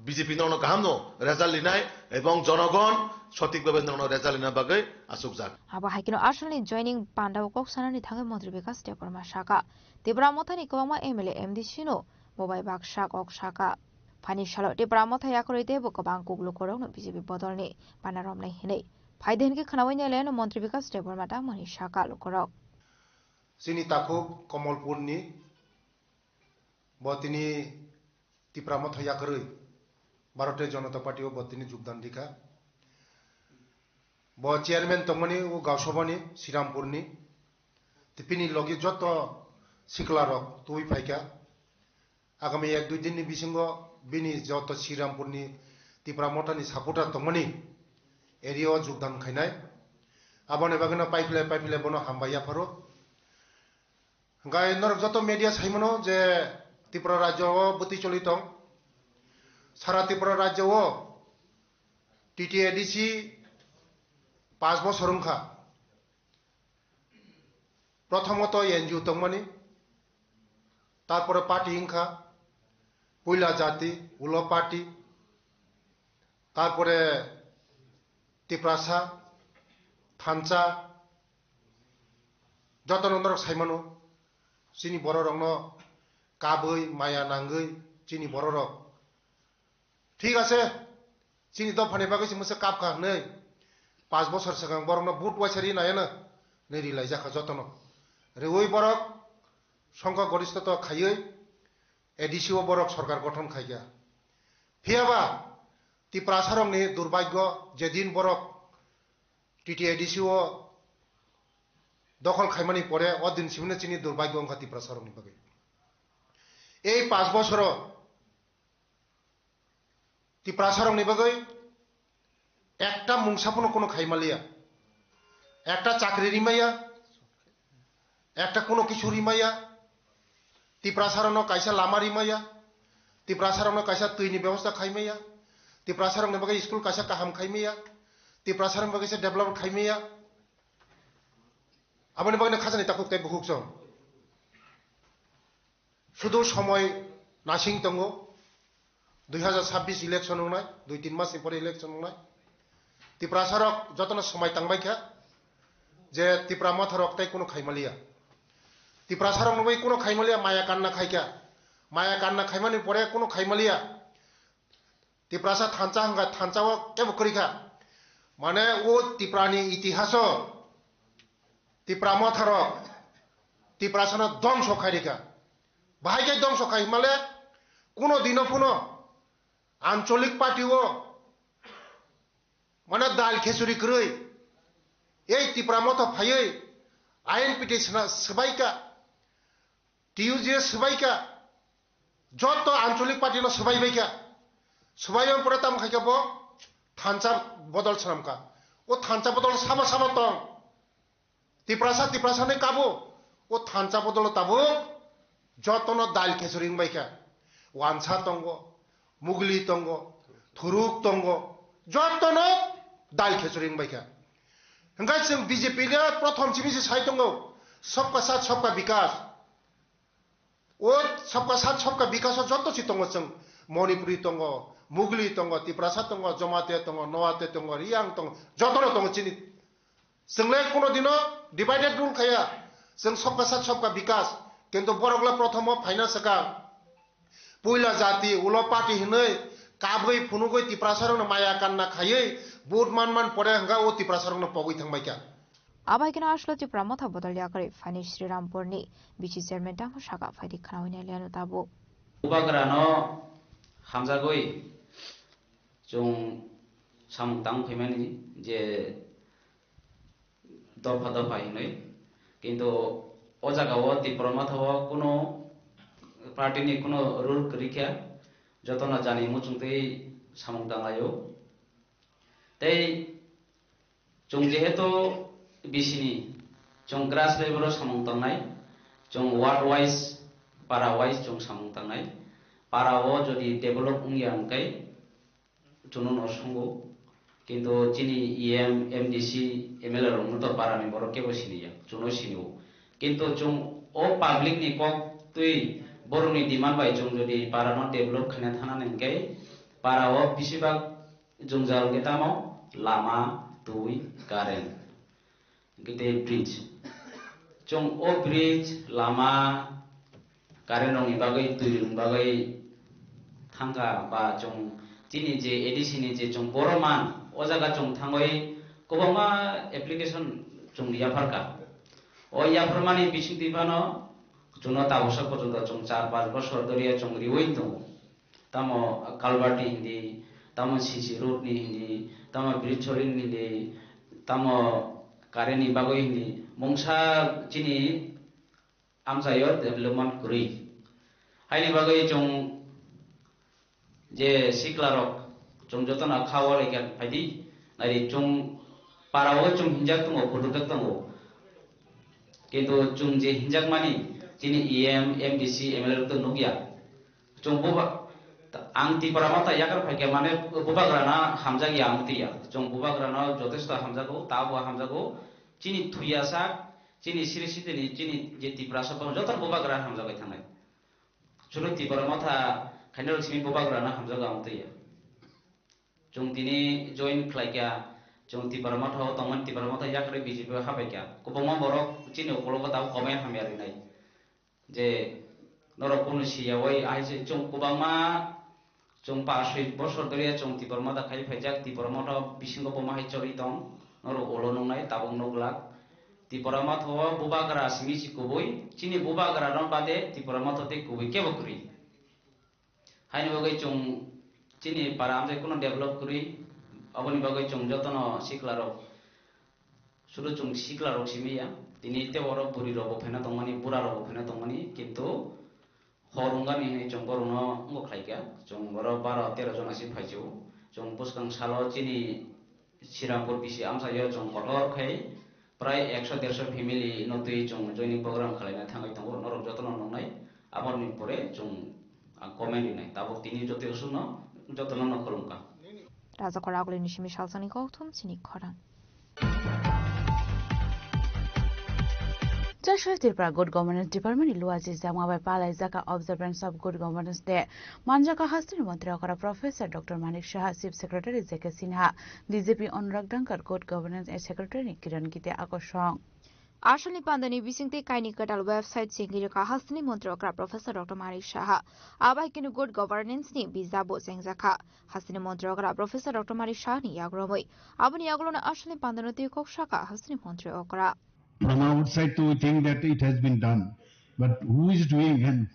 বিজেপি নরক গাহাম রেজাল্ট লিনাই এবং জনগণ সঠিকভাবে রেজাল্ট লিনার বাগৈ আসুক যাক আবা হাইকিনো আসলনি জয়নিং পান্ডাও কক সানানি থাঙ্গে মন্ত্রী বিকাশ দেববর্মা শাখা ত্রিপুরা মথানি কবামা এমএলএ এমডি সিনো ববাই বাগসা কক শাখা ফানি সালো ত্রিপুরা মথায়া করিতে বকবাং কুগলো করং বিজেপি বদলনি পানারমনাই হিनै ফাইদেনকে খানাওয়াই নেলেন মন্ত্রী বিকাশ দেববর্মা তা মনি শাখা লোকরক সিনি তাকু কমলপুরনি বতিনি ত্রিপুরা মথায়া করি ভারতীয় জনতা পার্টি ও বতিনি যোগদান দিকা ব চেয়ারম্যান তমনি ও গাঁওসভানি শ্রীরামপুরনি তিপিনি লগে যত সিকলা রক তুই ফাইকা আগামী 1-2 দিননি বিসঙ্গ বিনি যত শ্রীরামপুরনি ত্রিপুরা মথানি সাপোর্টার তমনি এরিয়াও যোগদান খাইনাই আবনে বাগনা পাইফিলে বনো হামবাইয়া ফারো গাই নরক যত মিডিয়া সাইমনো যে ত্রিপুরা রাজ্য বতি চলিত সারা ত্রিপুরা রাজ্য টিটিএডিসি 5 বছর হংখা প্রথমত এনজিও তংমানি তারপরে পার্টি হিংখা পয়লা জাতি উলো পার্টি তারপরে ত্রিপ্রাসা থানচা যত নন্দরক সাইমানো চিনি বড় রং কাবৈ মায়া নাঙ্গৈ চিনি বড় রক ঠিক আছে চিনি দফানি বাকি মোসে কাপখা नै 5 বছর সিগাং বরং বুট ওয়াইসারি নায়না नै রিলাই জাখা যতন রেওই বরক সংখ্যা গরিষ্ঠতা খাইयै এডিসিও বরক সরকার গঠন খাইয়া ফিয়াবা ত্রিপ্রাসারংনি দুর্ভাগ্য যেদিন বরক টিটি এডিসিও দখল খাইমানি পরে অদিন সিমনে চিনি দুর্ভাগ্য অংখা ত্রিপ্রাসারংনি বাকি এই 5 বছর ত্রিপ্রাসারংনি বাকি একটা মুংসাপনো কোনো খাইমালিয়া একটা চাকরি রিমাইয়া একটা কোনো কিছু রিমাইয়া ত্রিপ্রাসারণ কাইসা লামা রিমাইয়া ত্রিপ্রাসারণ কাইসা তৈনি ব্যবস্থা খাইমাইয়া ত্রিপ্রাসারণ বাকি স্কুল কাইসা কাহাম খাইমাইয়া ত্রিপ্রাসারণ বাকি ডেভেলপমেন্ট খাইমাইয়া আপনি বাকি খাজানি তাকুক তাই বহুক জন শুধু সময় নাসিং দङ 2026 ইলেকশন হংনাই 2-3 মাস পরে ইলেকশন হংনাই ত্রিপ্রাসারক যতন সময় তাংবাইখা যে ত্রিপুরা মথারক তাই কোনো খাইমালিয়া ত্রিপ্রাসারক নবাই কোনো খাইমালিয়া মায়া কান্না খাইকা মায়া কান্না খাইমানি পরে কোনো খাইমালিয়া ত্রিপ্রাসা থানচা হংগা থানচাও কেবো করিখা মানে ও ত্রিপুরানি ইতিহাস ত্রিপুরা মথারক ত্রিপ্রাসানা ধ্বংস খাইরিখা বাহাইকে ধ্বংস খাই মানে কোনো দিনও কোনো আঞ্চলিক পার্টিও মানে দাল খেসুরি করই এই ত্রিপুরা মথা ফাইयै আইন পিটিশনা সবাইকা টিউজে সবাইকা যত আঞ্চলিক পার্টি ন সবাইবাইকা সবাইম পরে তাম খাইকাব থানচা বদল সামকা ও থানচা বদল সামা সামা তং ত্রিপ্রাসা নে কাবো ও থানচা বদল তাবো যতন দাল খেসুরি বাইকা ওয়ানসা তঙ্গ মুগলি তঙ্গ থুরুক তঙ্গ যতন দাল খেসুরি বাইকা হংগাই जों বিজেপি নে প্রথম চিমিসি সাই দङ सबका साथ सबका विकास ও सबका साथ सबका विकास যত চি দङ जों মণিপুরি দङ মুগলি দङ ত্রিপ্রাসা দङ জমাতে দङ নওয়াতে দङ রিয়াং দङ যতন দङ চিনি जोंले কোনো দিন ডিভাইডেড রুল খায়া जों सबका साथ सबका विकास কিন্তু বরগলা প্রথম ফাইনান্স का puila jati ulo party hinoi kabui phunugoi tiprasarong na maya kanna khayei boot man pore hanga o tiprasarong na pogoi thangbai kya আবাইকেনা আসলো ত্রিপুরা মথা বদলিয়া করে ফানি শ্রীরামপুরনি বিসি চেয়ারম্যান ডাঙ্গ শাখা ফাইদি খানাউনি লিয়ানো তাবো উপাগ্রানো হামজাগই जों सामतां फैमानि जे दफा दफा हिनै किन्तु ओ जागाव त्रिपुरा माथाव कोनो पार्टीनि कोनो रुल करिखा जतना जानि मुचुंतै सामतांगायो तै जों जेहेतु बिसिनि जों ग्रास लेभेलाव सामतांनाय जों वार्ड वाइज पारा वाइज जों सामतांनाय पाराव जदि डेभलप उंगिया अंकाय चुनो नरसंगो किन्तु चिनी EM MDC MLA रंग तो पारा में बरो केबो सिनिया चुनो सिनियो किन्तु जों ओ पब्लिक नि कक तुई बरोनि डिमान्ड बाय जों जदि पारा न डेभलप खाना थाना नंगाय पारा ओ बिसिबाग जों जाल गेतामो लामा तुई कारेन्ट गिते ब्रिज जों ओ ब्रिज लामा कारेन्ट नि बागै तुई बागै थांगा बा जों चिनी जे एडिसिनि जे जों बरमान ओ जागा जों थांगै गोबांमा एप्लिकेशन जों याफारका ओ याफरमानि बिसिं दिबानो जोंनो ताबसा पर्यन्त जों 4-5 बছর ধরে जों रिवै दं तामो कालबाटी हिंदी तामो सीसी रोड नि हिंदी तामो ब्रिज छोरिन हिंदी तामो कारेनि बागै हिंदी मंसा चिनी आमसायो डेभलपमेंट करै हाइनि बागै जों जे सिक्लारक जों जतना खावर एगान फाइदि नारि जों पाराव जों हिंजाक दङ फटोक दङ किन्तु जों जे हिंजाक मानि जिनि EM MDC MLA तो नुगिया जों बोबा आं तिपारा माथा याकर फाइके माने बोबाग्राना हामजागिया आंतिया जों बोबाग्राना जथेष्ट हामजागो ताबो हामजागो चिनि थुयासा चिनि सिरिसिदेनि चिनि जे तिपारा सब जतन बोबाग्रा हामजाबाय थानाय जुनो तिपारा माथा खाइनो सिनि बोबाग्राना हामजागा आंतिया जों दिनै जइन खालायगा जों तिपारा माथाव तमन तिपारा माथा याकर बिजिबो हाबायगा गोबांमा बरक चिनि अकलबो दाव कमेन्ट हामियारिनाय जे नरकुनु सियावै आइसे जों गोबांमा जों 5-6 बছর ধরে जों तिपारा माथा खाइ फाइजाक तिपारा माथा बिसिंगो बमाहाय चरि दं नर अलो नंनाय ताबं नगलाक तिपारा माथाव बोबाग्रा सिमिसि कुबुय चिनि बोबाग्रा न बादे तिपारा माथाते कुबुय केबकरि हाइनि बागै जों चिनि पारा आमजे कोनो डेभलप करि अबनि बागै जों जतन सिक्लारक सुरु जों सिक्लारक सिमिया दिनै तेवरक बुरि रबो फेना दंमानि बुरा रबो फेना दंमानि किन्तु हरंगानि नै जों बरनो ngखायगा जों बर 12-13 जनासि फाइजो जों पुसकां सालो चिनि श्रीरामपुर बिसि आमसायो जों कटर खाय प्राय 100-150 फेमिली नतुय जों जयनि प्रोग्राम खालायना थांगाय दङ नरक जतन नंनाय आबरनि परे जों कमेन्ट दिनाय ताबो तिनि जते उसुनो जतन नखलुंका राजाखर आगलिनि सिमि सालसानि गौतम सिनि खरां Joshua Tripura Good Governance Department Luazi Zamabai Palai Zaka Observance of Good Governance Day Manjaka Hastin Montreal Professor Dr. Manik Shah Chief Secretary Zeke Sinha DGP Anurag Dankar Good Governance Secretary Kiran Gite Akoshong आशलनि पान्दनि बिसिंते काइनि कटाल website सिंगिर का हस्नि मन्त्रकरा professor doctor Manik Shah आबाय किनु good governance नि बिजाबो सेंजाखा हस्नि मन्त्रकरा professor doctor Manik Shah नि याग्रमै आबनि याग्लोना आशलनि पान्दनति कोक्षाका हस्नि मन्त्रकरा From outside we think that it has been done, but who is doing and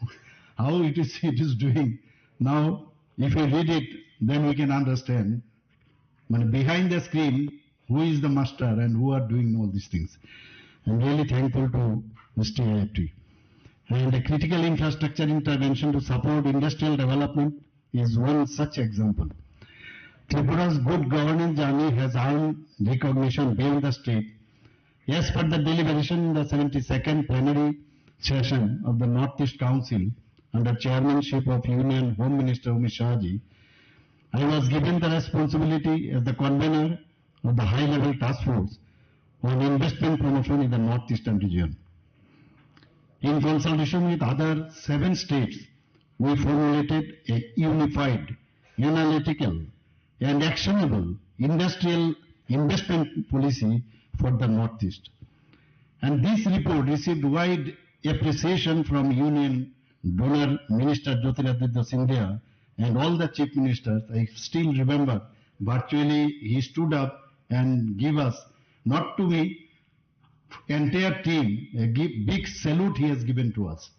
how it is doing now, if we read it, then we can understand. But behind the screen, who is the master and who are doing all these things. I'm really thankful to Mr. AFT. And the critical infrastructure intervention to support industrial development is one such example. Tripura's good governance journey has earned recognition beyond the state. As per the deliberation in the 72nd plenary session of the Northeast Council under chairmanship of Union Home Minister Amit Shah Ji, I was given the responsibility as the convener of the high-level task force on investment promotion in the Northeastern region. In consultation with other 7 states, we formulated a unified, analytical, and actionable industrial investment policy for the Northeast. And this report received wide appreciation from Union donor Minister Jyotiraditya Scindia and all the chief ministers. I still remember virtually he stood up and gave us, not to me, entire team, a big salute he has given to us.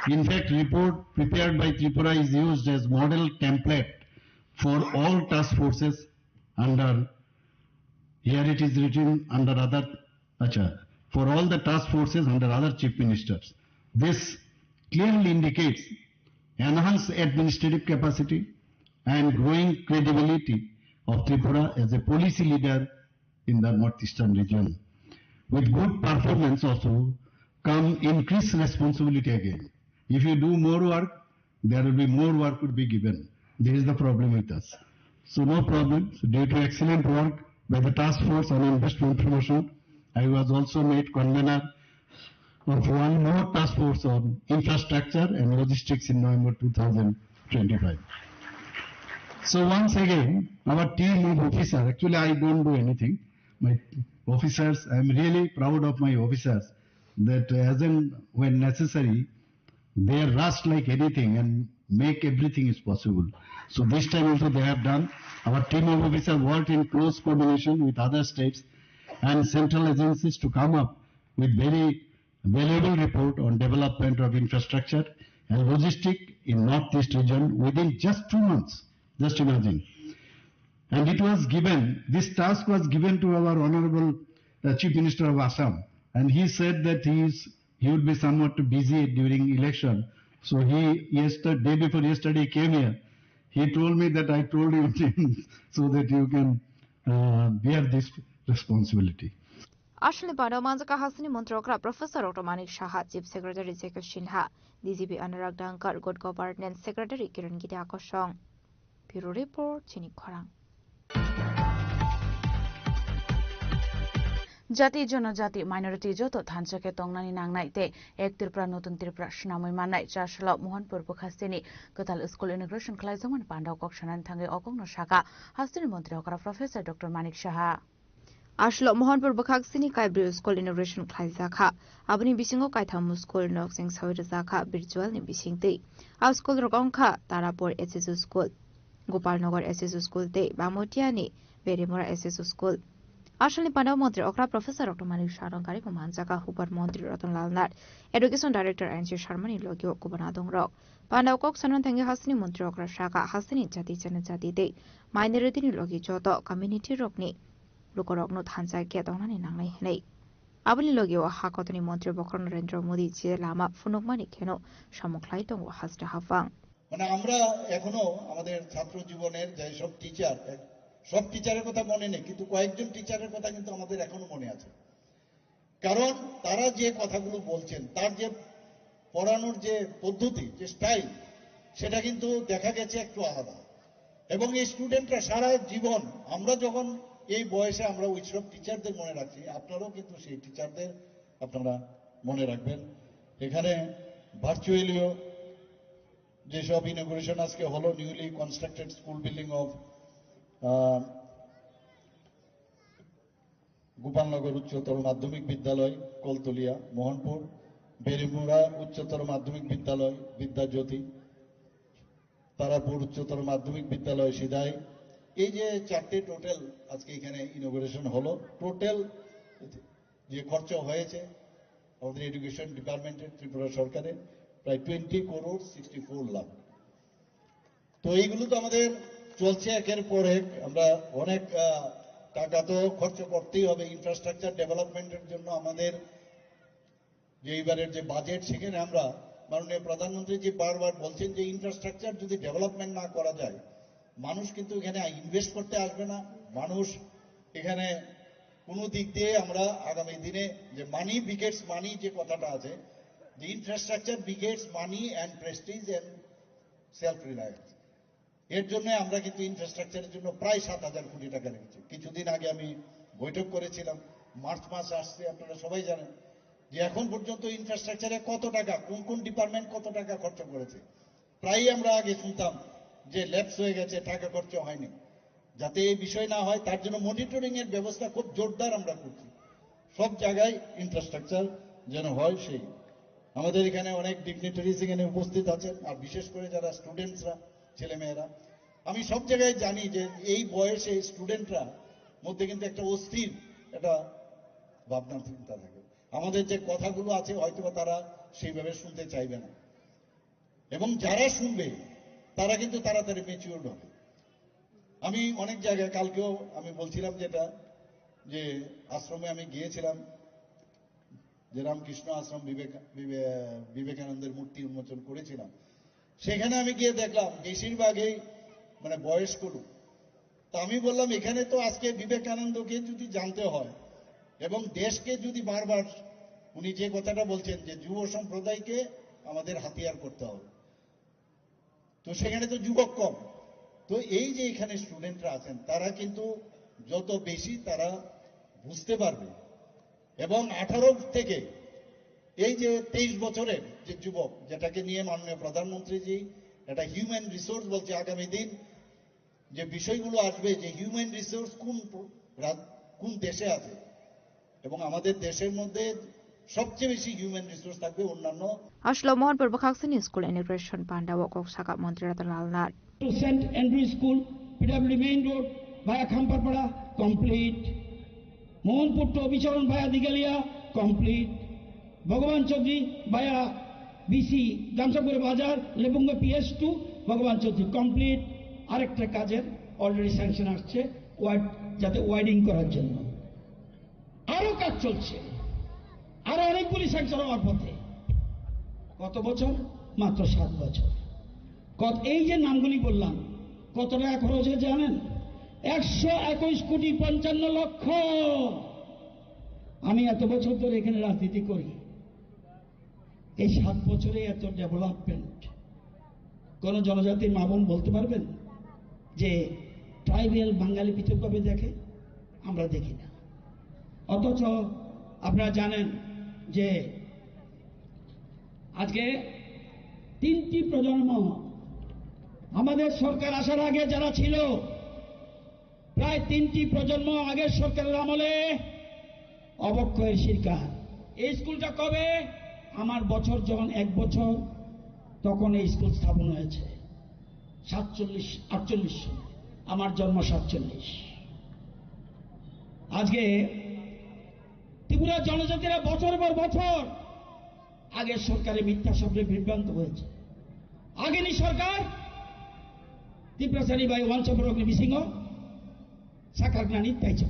In fact, report prepared by Tripura is used as model template for all task forces under, here it is written under other, for all the task forces under other chief ministers. This clearly indicates enhanced administrative capacity and growing credibility of Tripura as a policy leader in the northeastern region. With good performance also come increased responsibility again. If you do more work, there will be more work would be given. This is the problem with us. So no problem. So due to excellent work by the task force on investment promotion, I was also made convener of one more task force on infrastructure and logistics in November 2025. So once again, our team of officers, actually I don't do anything. My officers, I am really proud of my officers that as and when necessary, they rush like anything and make everything is possible. So this time also they have done. Our team of officers worked in close coordination with other states and central agencies to come up with very valuable report on development of infrastructure and logistics in Northeast region within just 2 months. Just imagine. And it was given, this task was given to our Honorable Chief Minister of Assam. And he said that he would be somewhat busy during election. So he, day before yesterday, he came here. He told me that I told him so that you can bear this responsibility. আসলে পাডামানজাকা হাসিনি মন্ত্রকরা professor doctor Manik Saha chief secretary জেকব Sinha DGP Anurag Dhankar good governance secretary Kiran Giri আকর্ষণ bureau report চিনি খরাং জাতি জনজাতি minority যত থানচাকে তংনানি নাংনাই তে এক ত্রিপুরা নতুন ত্রিপুরা সুনামই মাননাই চারশালা মোহনপুর বখাস্তিনি গতাল স্কুল ইনোগ্রেশন খালাইজমান পান্ডাও ককসানান থাঙ্গে অগংন শাখা হাস্তিনি মন্ত্রী হকরা প্রফেসর ডক্টর মানিক সাহা আসলো মোহনপুর বখাস্তিনি কাইব্রিউ স্কুল ইনোগ্রেশন খালাইজাখা আবনি বিসিংও কাইথামু স্কুল নকসিং সাউইরজাখা ভির্চুয়াল নি বিসিংতেই আ স্কুল রগংখা Tarapur SSU school Gopalnagar SSU school তে বামটিয়ানি বেরিমোরা এসএসইউ স্কুল আসলে পানাও মন্ত্রী অকরা প্রফেসর ডক্টর মানিক সারংকারি কুমানজাকা হুপার মন্ত্রী Ratanlal Nath education director NG শর্মানি লগিও কুবনাদং rock পানাও cock সানন থাঙ্গে Hasini মন্ত্রী অকরা শাখা হাসিনি জাতি জনজাতি দে মাইনরিটিনি লগি যত কমিউনিটি রকনি লোকরকনো থানজাকে দংনানি নাংনাই হেনাই আবলি লগিও হাকতনি মন্ত্রী বক্র নরেন্দ্র মোদী যে লামা ফুনুকমানি খেনো সমখলাই দং হাসটা হাফাং মানে আমরা এখনো আমাদের ছাত্র জীবনের যে সব টিচার সব টিচারের কথা মনে নেই কিন্তু কয়েকজন টিচারের কথা কিন্তু আমাদের এখনো মনে আছে কারণ তারা যে কথাগুলো বলছেন তার যে পড়ানোর যে পদ্ধতি যে স্টাইল সেটা কিন্তু দেখা গেছে একটু আলাদা এবং এই স্টুডেন্টরা সারা জীবন আমরা যখন এই বয়সে আমরা ওই সব টিচারদের মনে রাখছি আপনারাও কিন্তু সেই টিচারদের আপনারা মনে রাখবেন এখানে ভার্চুয়ালিও যেসব ইনোগ্রেশন আজকে হলো newly constructed school building of Gopalnagar উচ্চতর মাধ্যমিক বিদ্যালয় কলতলিয়া মোহনপুর বেরিমুড়া উচ্চতর মাধ্যমিক বিদ্যালয় বিদ্যাজ্যোতি তারাপুর উচ্চতর মাধ্যমিক বিদ্যালয় সিদাই এই যে চারটে টোটাল আজকে এখানে ইনোগ্রেশন হলো টোটাল যে খরচ হয়েছে আমাদের এডুকেশন ডিপার্টমেন্টের ত্রিপুরা সরকারের প্রায় 20 crore 64 লাখ তো এইগুলো তো আমাদের চলছে একের পর এক আমরা অনেক টাকা তো খরচ করতেই হবে ইনফ্রাস্ট্রাকচার ডেভেলপমেন্টের জন্য আমাদের যে এইবারের যে বাজেট সেখানে আমরা মাননীয় প্রধানমন্ত্রী যে বারবার বলছেন যে ইনফ্রাস্ট্রাকচার যদি ডেভেলপমেন্ট না করা যায় মানুষ কিন্তু এখানে ইনভেস্ট করতে আসবে না মানুষ এখানে কোনো দিক দিয়ে আমরা আগামী দিনে যে মানি বিগেটস মানি যে কথাটা আছে যে infrastructure begets money and Prestige and self reliance এর জন্য আমরা কিন্তু ইনফ্রাস্ট্রাকচারের জন্য প্রায় 7,000 কোটি টাকা রেখেছি কিছুদিন আগে আমি বৈঠক করেছিলাম মার্চ মাস আসছে আপনারা সবাই জানেন যে এখন পর্যন্ত ইনফ্রাস্ট্রাকচারে কত টাকা কোন কোন ডিপার্টমেন্ট কত টাকা খরচ করেছে প্রায় আমরা আগে শুনতাম যে ল্যাপস হয়ে গেছে টাকা খরচ হয়নি যাতে এই বিষয় না হয় তার জন্য মনিটরিং এর ব্যবস্থা খুব জোরদার আমরা করছি সব জায়গায় ইনফ্রাস্ট্রাকচার যেন হয় সেই আমাদের এখানে অনেক ডিগনিটারিজ এখানে উপস্থিত আছেন, আর বিশেষ করে যারা স্টুডেন্টসরা, ছেলেমেয়েরা, আমি সব জায়গায় জানি যে এই বয়সে স্টুডেন্টরা মধ্যে কিন্তু একটা অস্থির একটা ভাবনা চিন্তা থাকে। আমাদের যে কথাগুলো আছে হয়তো তারা সেইভাবে শুনতে চাইবে না, এবং যারা শুনবে তারা কিন্তু তাড়াতাড়ি ম্যাচিউরড হবে। আমি অনেক জায়গায়, কালকেও আমি বলছিলাম যেটা, যে আশ্রমে আমি গিয়েছিলাম, যে রামকৃষ্ণ আশ্রম বিবেকানন্দের মূর্তি উন্মোচন করেছিলাম, সেখানে আমি গিয়ে দেখলাম বেশিরভাগই মানে বয়স্ক লোক। তা আমি বললাম এখানে তো আজকে বিবেকানন্দকে যদি জানতে হয় এবং দেশকে যদি বারবার, উনি যে কথাটা বলছেন যে যুব সম্প্রদায়কে আমাদের হাতিয়ার করতে হবে, তো সেখানে তো যুবক কম। তো এই যে এখানে স্টুডেন্টরা আছেন তারা কিন্তু যত বেশি তারা বুঝতে পারবে, এবং 18 থেকে এই যে 23 বছরের যে যুবক, যেটাকে নিয়ে মাননীয় প্রধানমন্ত্রীজি একটা হিউম্যান রিসোর্স বলছে, আগামী দিন যে বিষয়গুলো আসবে, যে হিউম্যান রিসোর্স কোন দেশে আছে, এবং আমাদের দেশের মধ্যে সবচেয়ে বেশি হিউম্যান রিসোর্স থাকবে অন্যান্য। আসলো মোহনপুর বখাকসিনি স্কুল ইমিগ্রেশন পান্ডা ওক শাখা মন্ত্রী Ratanlal Nath. Saint Andrew school, PW main road via Khamparpara complete, Mohanpur to Abhicharan via Digalia complete, Bhagaban Chowdhury via BC জামশাপুর বাজার লেবুঙ্গা PS টু ভগবান চৌধুরী কমপ্লিট। আরেকটা কাজের অলরেডি স্যাংশন আসছে যাতে ওয়াইডিং করার জন্য, আরো কাজ চলছে, আরো অনেকগুলি স্যাংশন হওয়ার পথে। কত বছর? মাত্র 7 বছর। এই যে নামগুলি বললাম, কত টাকা খরচ হয়েছে জানেন? 121,55,00,000। আমি এত বছর ধরে এখানে রাজনীতি করি, এই 7 বছরে এত ডেভেলপমেন্ট কোন জনজাতির মা বোন বলতে পারবেন যে ট্রাইবেল বাঙালি পৃথকভাবে দেখে? আমরা দেখি না। অথচ আপনারা জানেন যে আজকে 3টি প্রজন্ম আমাদের সরকার আসার আগে যারা ছিল, প্রায় 3টি প্রজন্ম আগের সরকারের আমলে অবক্ষয়ের শিকার। এই স্কুলটা কবে? আমার বছর যখন 1 বছর, তখন এই স্কুল স্থাপন হয়েছে 47-48 সালে, আমার জন্ম 47। আজকে ত্রিপুরার জনজাতিরা বছর পর বছর আগের সরকারের মিথ্যা শব্দে বিভ্রান্ত হয়েছে। আগেনি সরকার ত্রিপুরাসানি বাই ওয়ানসপর বিসিংহ সাকার জ্ঞানী পাইছে,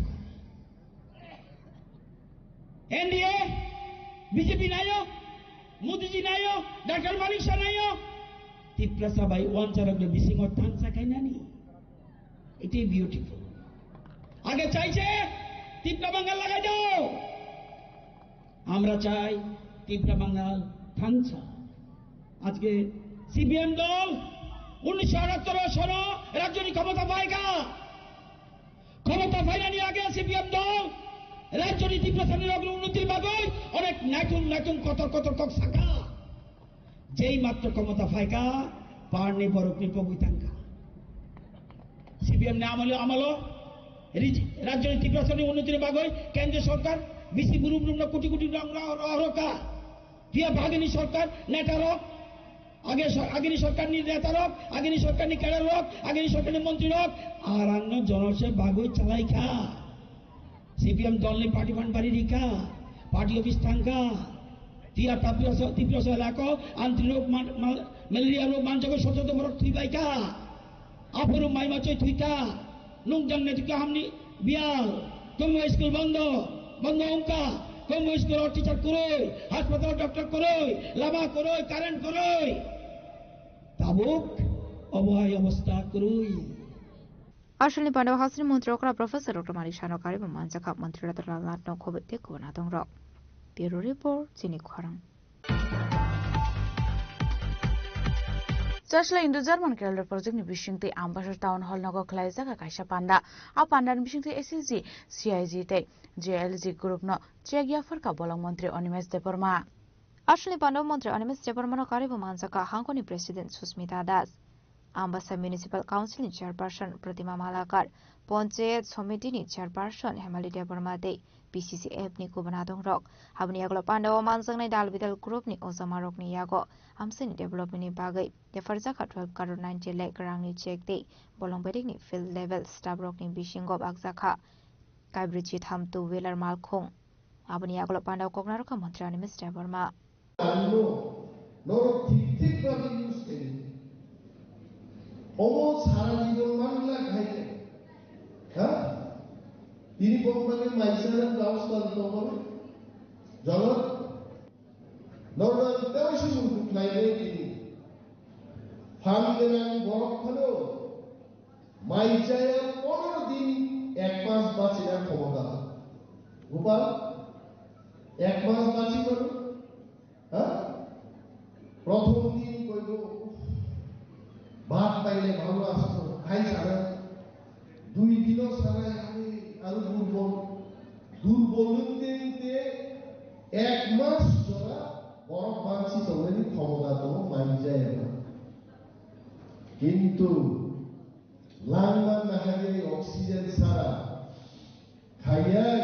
এনডিএ বিজেপি নাইও, মোদীজি নাইও, ডক্টর মানিক শাহ নাইও, ত্রিপুরাসা বাই ওয়ানসপর বিসিংহ থানসা খাই নানি। এটি বিউটিফুল। আগে চাইছে ত্রিপুরা বাঙাল লাগাই দাও, আমরা চাই ত্রিপুরা বাঙাল থানসা। আজকে সিপিএম দল 1978 সনে রাজ্যনি ক্ষমতা পায়গা, ক্ষমতা পাইনি আগে সিপিএম দল রাজ্যনি ত্রিপুরাসানির উন্নতির বাগৈ অনেক নতুন কত শাখা, যেই মাত্র ক্ষমতা পায়গা পারনি বরকনি প্রভুতাঙ্কা। সিপিএম নে আমলো রাজ্যনি ত্রিপুরাসানির উন্নতির বাগৈ কেন্দ্রীয় সরকার বিসি বুরুম কোটি কোটি রকা দিয়া ভাগিনী সরকার নেতারক, আগের সরকার নি নেতারক, আগের সরকার নি ক্যাডারক, আগের সরকার মন্ত্রী রক, আর অন্য জনসে বাগৈ চালাই খা। সিপিএম দল নি পার্টি ফান্ড বাড়ি রিখা, পার্টি অফিস থাঙ্কা, তিয়া ত্রিপুরা এলাকা আন্ত্রি রোগ ম্যালেরিয়া রোগ মানচকে সচেত বরক থুই বাইকা, আপরু মাইমাচই থুইকা, নুংজাং নেতুকা হামনি বিয়াল, কমু স্কুল বন্ধ অঙ্কা, কমু স্কুল টিচার করই, হাসপাতাল ডক্টর করই, লাভা করই, কারেন্ট করই, তাবুক অবহায় অবস্থা করই। আসলে পান্ডা হাসিনী মন্ত্রী ওকরা প্রফেসর ডক্টর মানিক শাহ নকারি এবং মানজাখা মন্ত্রী রতনলাল নাথ নখবে দেখো না দংর। ব্যুরো রিপোর্ট চিনি খরাং। Chashla Indo German Calendar Project ni Bishingti Ambassador Town Hall Nago Klaizaga Kaisha Panda a Panda Bishingti SSG CIG Te JLG Group no Chegia Farka Bolang Montri Onimes Deporma আসলে পান্ডা মন্ত্রী অনিমেষ দেববর্মা কারিব মানজাকা হাঙ্কনি president Susmita Das, Ambassa municipal council chairperson Pratima Malakar, panchayat সমিতিনি chairperson Hemali Debbarma দে PCCF ni kubana dong rok habni aglo pandawa mansang nai dal bidal group ni osama rok ni yago amsin development ni bagai de farza kha 12 crore 90 lakh rang ni check te bolong bedik ni field level staff rok ni bisingop akza kha kaibridge tham tu wheeler malkhong habni aglo pandawa kokna rok mantra ni Mr. Verma 너 틱틱하게 뉴스 어머 사람 জীবন만লা খাইতে হ্যাঁ তিনি company মাইসারের ব্যবস্থা করে জগৎ normal তেমন মুখ লাইনে তিনি ফার্ম দেন বরফখানো মাইচায় 15 দিন 1 মাস বাঁচিয়ে ক্ষমতা গোপাল 1 মাস বাঁচি করো হ্যাঁ প্রথম দিন কইব ভাত পাইলে ভালো আসতো খাই ছাড়া 2 দিনও ছাড়া আমি আরো দুর্বল দিনতে 1 মাস জোড়া বরফ বাঁচি তৈরি ক্ষমতা তো মানি যায় না কিন্তু লাংমান নাহারে অক্সিজেন ছাড়া খাইয়াই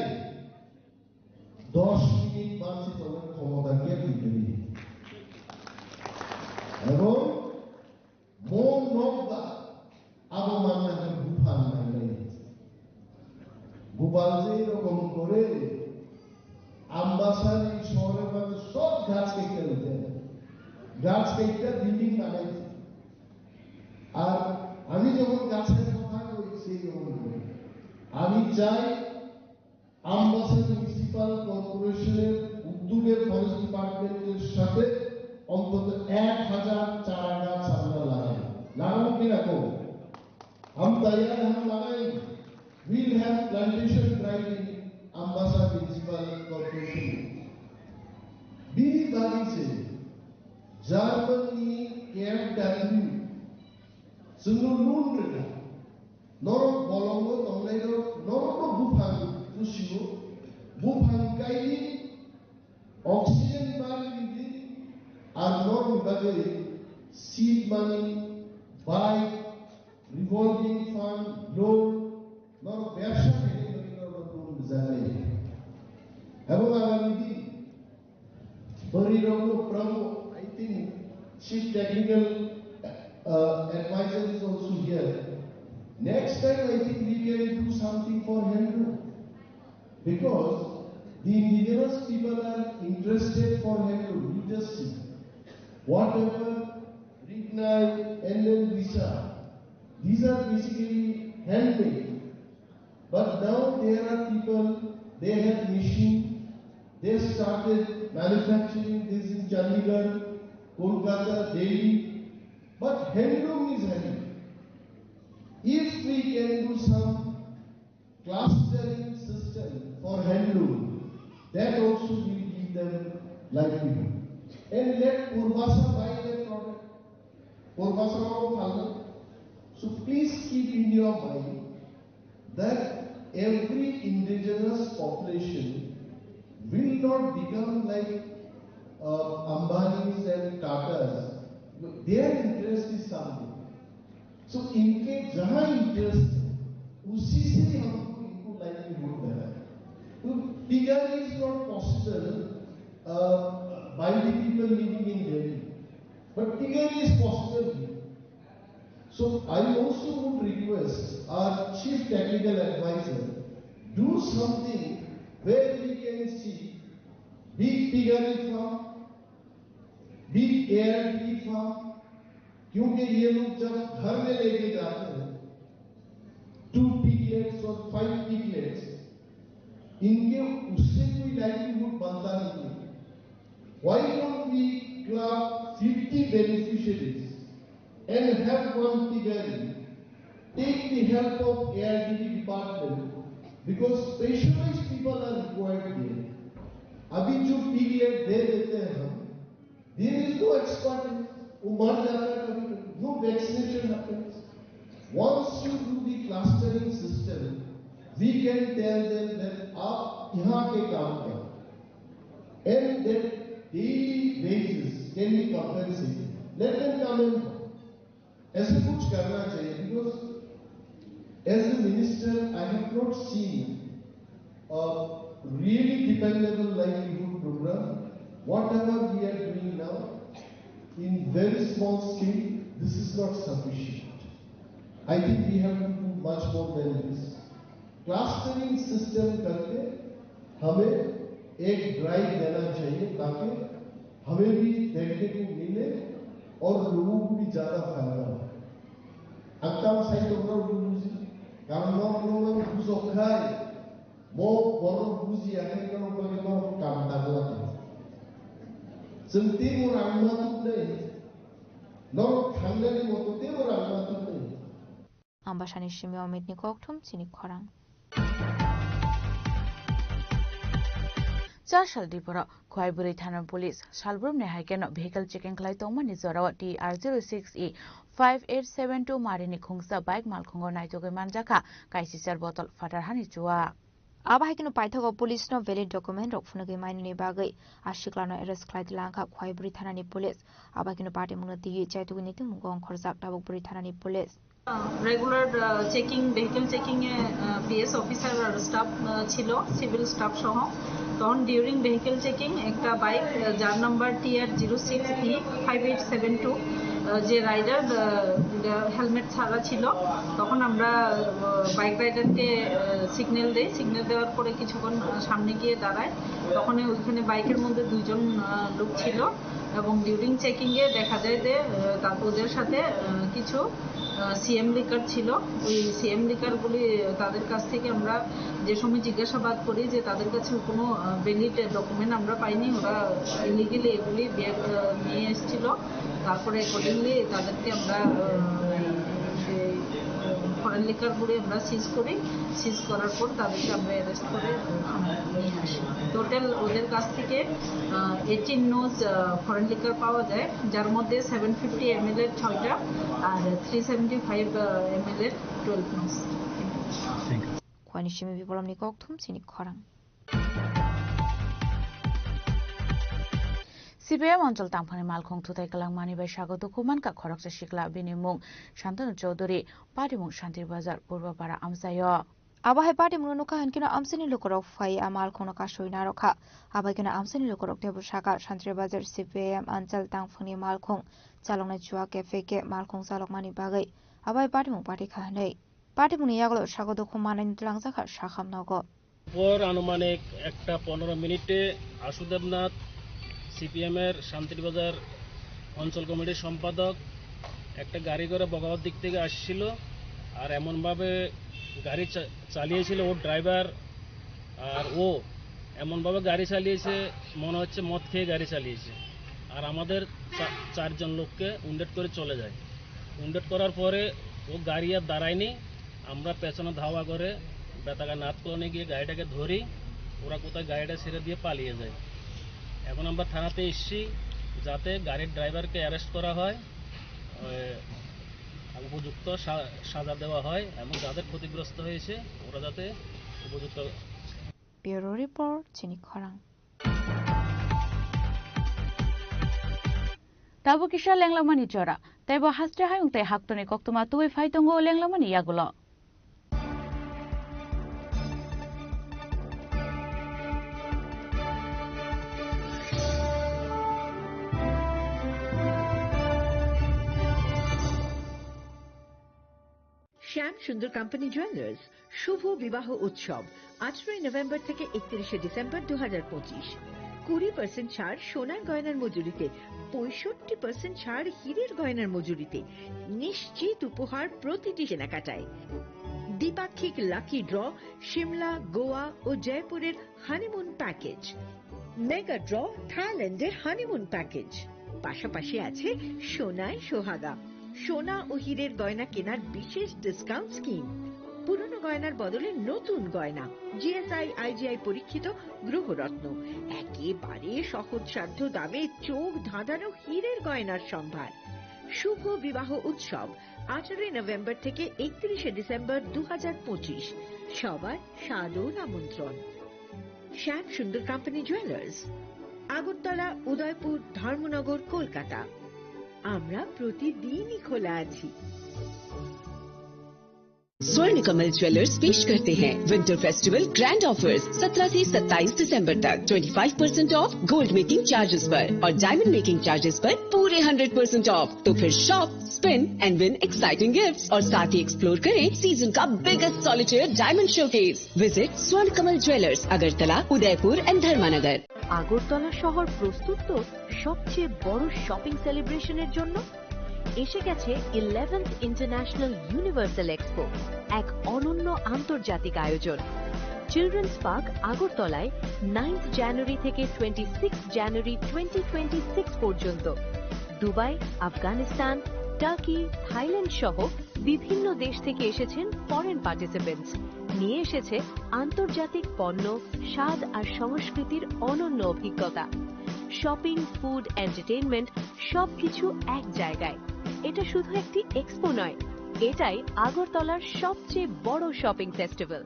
10 মিনিট বাঁচি তৈরি ক্ষমতা কে দিতে এবং মন নবদা আবো মানে গুফান নাই গোপাল যে এরকম করে আমবাসারি শহরের মধ্যে সব গাছ কেটে দিতে গাছ কেটে বিল্ডিং বানাইছে আর আমি যখন গাছের কথা কইছি আমি চাই আমবাসারি মিউনিসিপাল কর্পোরেশনের উদ্যোগে ফরেস্ট ডিপার্টমেন্টের সাথে অন্তত 1000 চারা গাছ আমরা লাগাবো কি রাখো हम तैयार हम लगाएंगे we'll have plantation drive in Ambassa Municipal Corporation बीरी बागी से Germany KfW sungguh nundra norok bolongo tonglero norok bufang kusigo bufang kaini oxygen bagi আর নন বিভাগে সিড মানি বাই রিভলভিং ফান্ড লোন নন ব্যবসা থেকে লোন জানাই এবং আগামী দিন পরিরঙ্গ Prabhu I think chief technical advisor is also here. Next time I think we can do something for handloom because the indigenous people are interested for handloom. You just see. Whatever Rignite, NL Visa, these are basically handmade. But now there are people, they have machine, they started manufacturing this in Chandigarh, Kolkata, Delhi. But handloom is heavy. If we can do some clustering system for handloom, that also will give them livelihood. And let Purvasa buy that product. Purvasa also. So please keep in your mind that every indigenous population will not become like Ambanis and Tatas. Their interest is something. So इनके जहाँ interest उसी से हमको इनको livelihood देना है. तो bigger is not possible. By the people living in Delhi. But bigger is possible. So I also would request our chief technical advisor do something where we can see big piggery farm, big ARD farm, क्योंकि ये लोग जब घर में लेके जाते हैं 2 piglets और 5 piglets, इनके उससे कोई लाइवलीहुड बनता नहीं है. Why don't we club 50 beneficiaries and have one piggery? Take the help of ARDD department because specialized people are required here. अभी जो piglet दे देते हैं हम, there is no expert. वो मर जाता है कभी, no vaccination happens. Once you do the clustering system, we can tell them that आप यहाँ के काम करो, and that daily wages can be compensated. Let them come in. ऐसे कुछ करना चाहिए because as a minister I have not seen really dependable livelihood program. Whatever we are doing now, in very small scale, this is not sufficient. I think we have to do much more than this. Clustering system करके हमें एक drive देना चाहिए ताकि हमें भी देखने को मिले और लोगों को भी ज्यादा फायदा हो। अंतम साइड होगा बुझी कारण लोग बुझोखाय मो बरो बुझी आने का लोग काम दागला जों तेमोर आंगमातुक नै न थांनायनि मतो तेमोर आंगमातुक नै Ambashani Shimi Omid Nikoktum Chini Korang. Chashal Dipora, Kwaiburi Thana Police, Shalbrum Nehaken, vehicle checking Klaitoma Nizora, TR06E 5872 Marini Kungsa bike Malkongo Naitoge Manjaka, Kaisisar bottle, Fatarhani Chua. Abahikino Paithago police no valid document of Funagi Mani Bagai, Ashiklano Eres Clyde Lanka, Kwaiburi Thanani Police, Abakino Party Munati, Chaituinitum Gong Korzak, Tabukuri Thanani Police. Regular checking vehicle checking এ PS officer আর staff ছিল civil staff সহ তখন during vehicle checking একটা bike যার number TR06E 5872 যে rider helmet ছাড়া ছিল তখন আমরা বাইক রাইডারকে সিগন্যাল দেই সিগন্যাল দেওয়ার পরে কিছুক্ষণ সামনে গিয়ে দাঁড়ায় তখন ওইখানে বাইকের মধ্যে দুইজন লোক ছিল এবং ডিউরিং চেকিং এ দেখা যায় যে ওদের সাথে কিছু সিএম লিকার ছিল ওই সিএম লিকারগুলি তাদের কাছ থেকে আমরা যে সময় জিজ্ঞাসাবাদ করি যে তাদের কাছে কোনো ভ্যালিড ডকুমেন্ট আমরা পাইনি ওরা ইলিগালি এগুলি নিয়ে এসেছিল তারপরে অ্যাকর্ডিংলি তাদেরকে আমরা ফরেন লিকারগুলি আমরা সিজ করি সিজ করার পর তাদেরকে আমরা অ্যারেস্ট করে নিয়ে আসি টোটাল ওদের কাছ থেকে 18 নোজ ফরেন লিকার পাওয়া যায় যার মধ্যে 750 ml এর 6টা আর 375 ml এর 12 nose Kwanishimi Vibolam Nikoktum Chini Korang. CPM অঞ্চল তামফানি মালখং থুতাই কালাং মানিবাই স্বাগত কুমানকা খরকসা শিকলা বিনিমুং শান্তনু চৌধুরী পাটিমুং শান্তির বাজার Purbapara আমসায় Abahai Party Munuka and Kino Amsini Lukorok Fai Amal Konoka Shoinaroka, Abakina Amsini Lukorok Tebu Shaka, Shantri Bazar CPM Anchal Tangfuni Malkong, Salona Chua Kefeke, Malkong Salokmani Bagay, Abai Party Mung Party Kahane, Party Muniaglo, Shagodo Kuman and Tlangzaka, Shakam Nogo. পর আনুমানিক 1:15 মিনিটে আশুদেবনাথ সিপিএমের শান্তিবাজার অঞ্চল কমিটির সম্পাদক একটা গাড়ি করে বগাওয়ার দিক থেকে আসছিল আর এমনভাবে গাড়ি চালিয়েছিল ওর ড্রাইভার আর ও এমনভাবে গাড়ি চালিয়েছে মনে হচ্ছে মদ খেয়ে গাড়ি চালিয়েছে আর আমাদের চারজন লোককে উন্ডেট করে চলে যায় উন্ডেট করার পরে ও গাড়ি আর দাঁড়ায়নি আমরা পেছনে ধাওয়া করে বেতাগা নাথ কলোনি গিয়ে গাড়িটাকে ধরি ওরা কোথায় গাড়িটা ছেড়ে দিয়ে পালিয়ে যায় এখন আমরা থানাতে এসেছি যাতে গাড়ির ড্রাইভারকে অ্যারেস্ট করা হয় উপযুক্ত সাজা দেওয়া হয় এবং যাদের ক্ষতিগ্রস্ত হয়েছে ওরা যাতে উপযুক্ত ব্যুরো রিপোর্ট চিনি খরাং তাবো কিসা লেংলামানি চরা তাইবো হাস্টে হায়ুং তাই হাক্তনি কক্তমা তুই ফাইতঙ্গো লেংলামানি ইয়াগুলো শ্যাম সুন্দর কোম্পানি জুয়েলার্স শুভ বিবাহ উৎসব 18 নভেম্বর থেকে 31 ডিসেম্বর 2025 20% ছাড় সোনার গয়নার মজুরিতে 65% ছাড় হীরের গয়নার মজুরিতে নিশ্চিত উপহার প্রতিটি কেনাকাটায় দ্বিপাক্ষিক লাকি ড্র শিমলা গোয়া ও জয়পুরের হানিমুন প্যাকেজ মেগা ড্র থাইল্যান্ডের হানিমুন প্যাকেজ পাশাপাশি আছে সোনায় সোহাগা সোনা ও হীরের গয়না কেনার বিশেষ ডিসকাউন্ট স্কিম পুরনো গয়নার বদলে নতুন গয়না জিএসআই আইজিআই পরীক্ষিত গ্রহরত্ন একেবারে সহজসাধ্য দামে চোখ ধাঁধানো হীরের গয়নার সম্ভার শুভ বিবাহ উৎসব 18 নভেম্বর থেকে 31 ডিসেম্বর 2025 সবার সাদর আমন্ত্রণ শ্যাম সুন্দর কোম্পানি জুয়েলার্স আগরতলা উদয়পুর ধর্মনগর কলকাতা আমরা প্রতিদিনই খোলা আছি स्वर्ण कमल ज्वेलर्स पेश करते हैं विंटर फेस्टिवल ग्रैंड ऑफर्स 17 से 27 दिसंबर तक 25% ऑफ गोल्ड मेकिंग चार्जेस पर और डायमंड मेकिंग चार्जेस पर पूरे 100% ऑफ। तो फिर shop, spin and win exciting gifts और साथ ही एक्सप्लोर करें सीजन का biggest solitaire diamond showcase. Visit Swarna Kamal jewellers, Agartala, Udaipur and धर्मानगर। Agartala শহর প্রস্তুত তো সবচেয়ে বড় শপিং সেলিব্রেশনের জন্য। এসে গেছে 11th ইন্টারন্যাশনাল ইউনিভার্সাল এক্সপো, এক অনন্য আন্তর্জাতিক আয়োজন। চিলড্রেন্স পার্ক আগরতলায় 9th জানুয়ারি থেকে 26 জানুয়ারি 2026 পর্যন্ত। দুবাই, আফগানিস্তান, টার্কি, থাইল্যান্ড সহ বিভিন্ন দেশ থেকে এসেছেন ফরেন পার্টিসিপেন্টস। নিয়ে এসেছে আন্তর্জাতিক পণ্য, স্বাদ আর সংস্কৃতির অনন্য অভিজ্ঞতা। শপিং, ফুড, এন্টারটেইনমেন্ট সবকিছু এক জায়গায়। এটা শুধু একটি এক্সপো নয়, এটাই আগরতলার সবচেয়ে বড় শপিং ফেস্টিভ্যাল।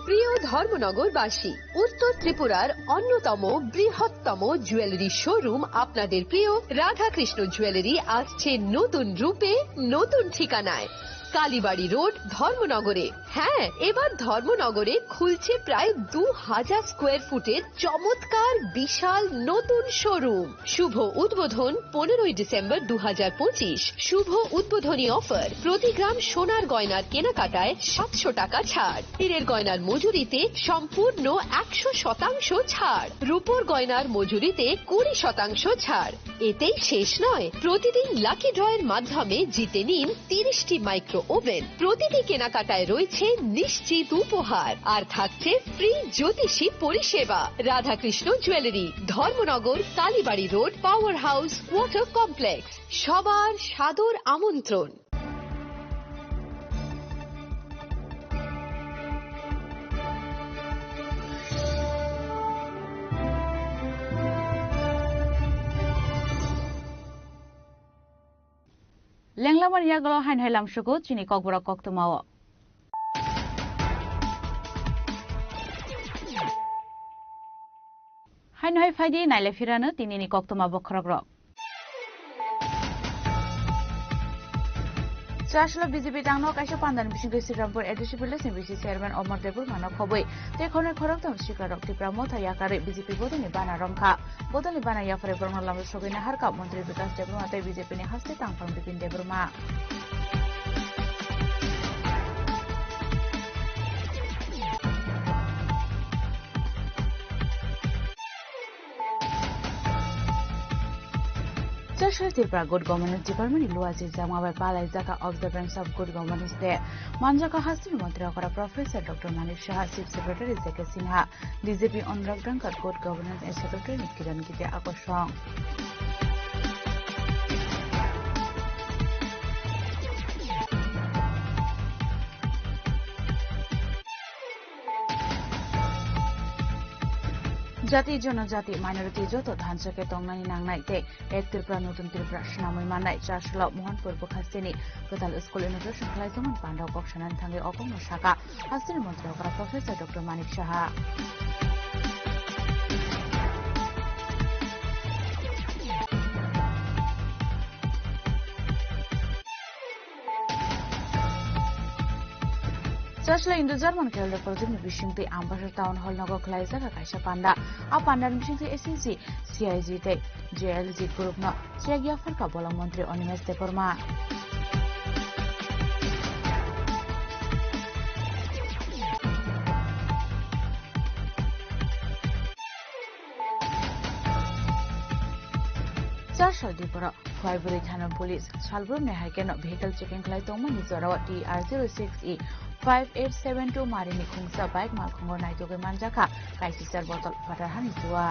প্রিয় ধর্মনগরবাসী, উত্তর ত্রিপুরার অন্যতম বৃহত্তম জুয়েলারি শোরুম আপনাদের প্রিয় রাধাকৃষ্ণ জুয়েলারি আসছে নতুন রূপে, নতুন ঠিকানায়। কালীবাড়ি রোড, ধর্মনগরে। হ্যাঁ, এবার ধর্মনগরে খুলছে প্রায় 2000 স্কোয়ার ফুটের চমৎকার বিশাল নতুন শোরুম। শুভ উদ্বোধন 15 ডিসেম্বর 2025। শুভ উদ্বোধনী অফার, প্রতি গ্রাম সোনার গয়নার কেনাকাটায় 700 টাকা ছাড়, হীরের গয়নার মজুরিতে সম্পূর্ণ 100% ছাড়, রূপোর গয়নার মজুরিতে 20% ছাড়। এতেই শেষ নয়, প্রতিদিন লাকি ড্রয়ের মাধ্যমে জিতে নিন 30টি মাইক্রো ওভেন। প্রতিটি কেনাকাটায় রয়েছে নিশ্চিত উপহার আর থাকছে ফ্রি জ্যোতিষী পরিষেবা। Radhakrishna jewellery, Dharmanagar, Kalibari road, power house, water complex. সবার সাদর আমন্ত্রণ। লেংলামার ইয়াগল হাইন হাইলাম সুগু চিনি ককবরা কক্তমাও হাইন হাই ফাইদি নাইলে ফিরানো তিনিনি কক্তমা বখরগ্র চাশলা বিজেপি টাংনো কাইসা পান্দান বিশিং শ্রীরামপুর এডিশিবিলে সিবিসি চেয়ারম্যান অমর দেবুর মানব খবই তেখনে খরকতম শিকারক টিপ্রা মথা ইয়াকারে বিজেপি বদনি বানা রংখা বদনি বানা ইয়াফরে বরংলাম সবিনা হারকা মন্ত্রী বিকাশ দেবরমাতে বিজেপি নি হাসতে তাংফাং Bipin Debbarma Tirpura Good Governance Department Luazi Jamabai Palai Zaka Observance of Good Governance Day. Manjaka Hastin Montreal Professor Dr. Manik Shah, Chief Secretary Zeke Sinha, DJP Onrak Dankar Good Governance and Secretary Kiran Gite Akoshong. জাতি জনজাতি minority যত ধানসাকে তংনানি নাংনাই তে এক ত্রিপুরা নতুন ত্রিপুরা সুনামই মানাই চারশলা Mohanpur বখাস্তিনি গোতাল school innovation খালাইজমান পান্ডাও বক্সানান থাঙ্গে অকম্য শাখা হাস্তিনি মন্ত্রী করা professor doctor Manik Saha চারশলা Indo German খেলার প্রতিনিধি বিশিংতে আম্বাসার টাউন হল নগর খেলাইজাকা কাইসা পান্ডা আ পান্ডার বিশিংতে এসএসসি সিআইজি তে জেএলজি গ্রুপ ন চেগিয়া ফারকা বলা মন্ত্রী অনিমেষ দেববর্মা চারশল ডিপর খোয়াইবুড়ি থানা পুলিশ সালব্রু নেহাইকেন ভেহিকল চেকিং খালাই তংমা নিজরাও TR06E 5872 মারিনি খুংসা বাইক মালখঙ্গর নাইতোগে মানজাখা কাইসিসার বটল ফাটারহানি জুয়া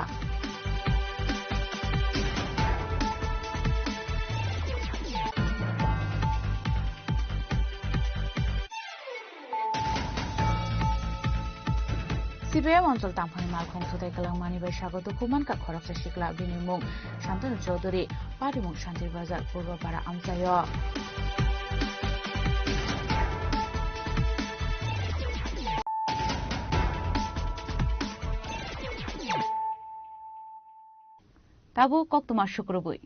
সিপিএম অঞ্চল তাংফানি মালখং সুতাই কালাংমানি বাই স্বাগত কুমানকা খরকসা শিকলা বিনিমুং শান্তনু চৌধুরী পাটিমুং শান্তির বাজার পূর্বপাড়া আমচায় তাবু কক্তমা শুক্রবই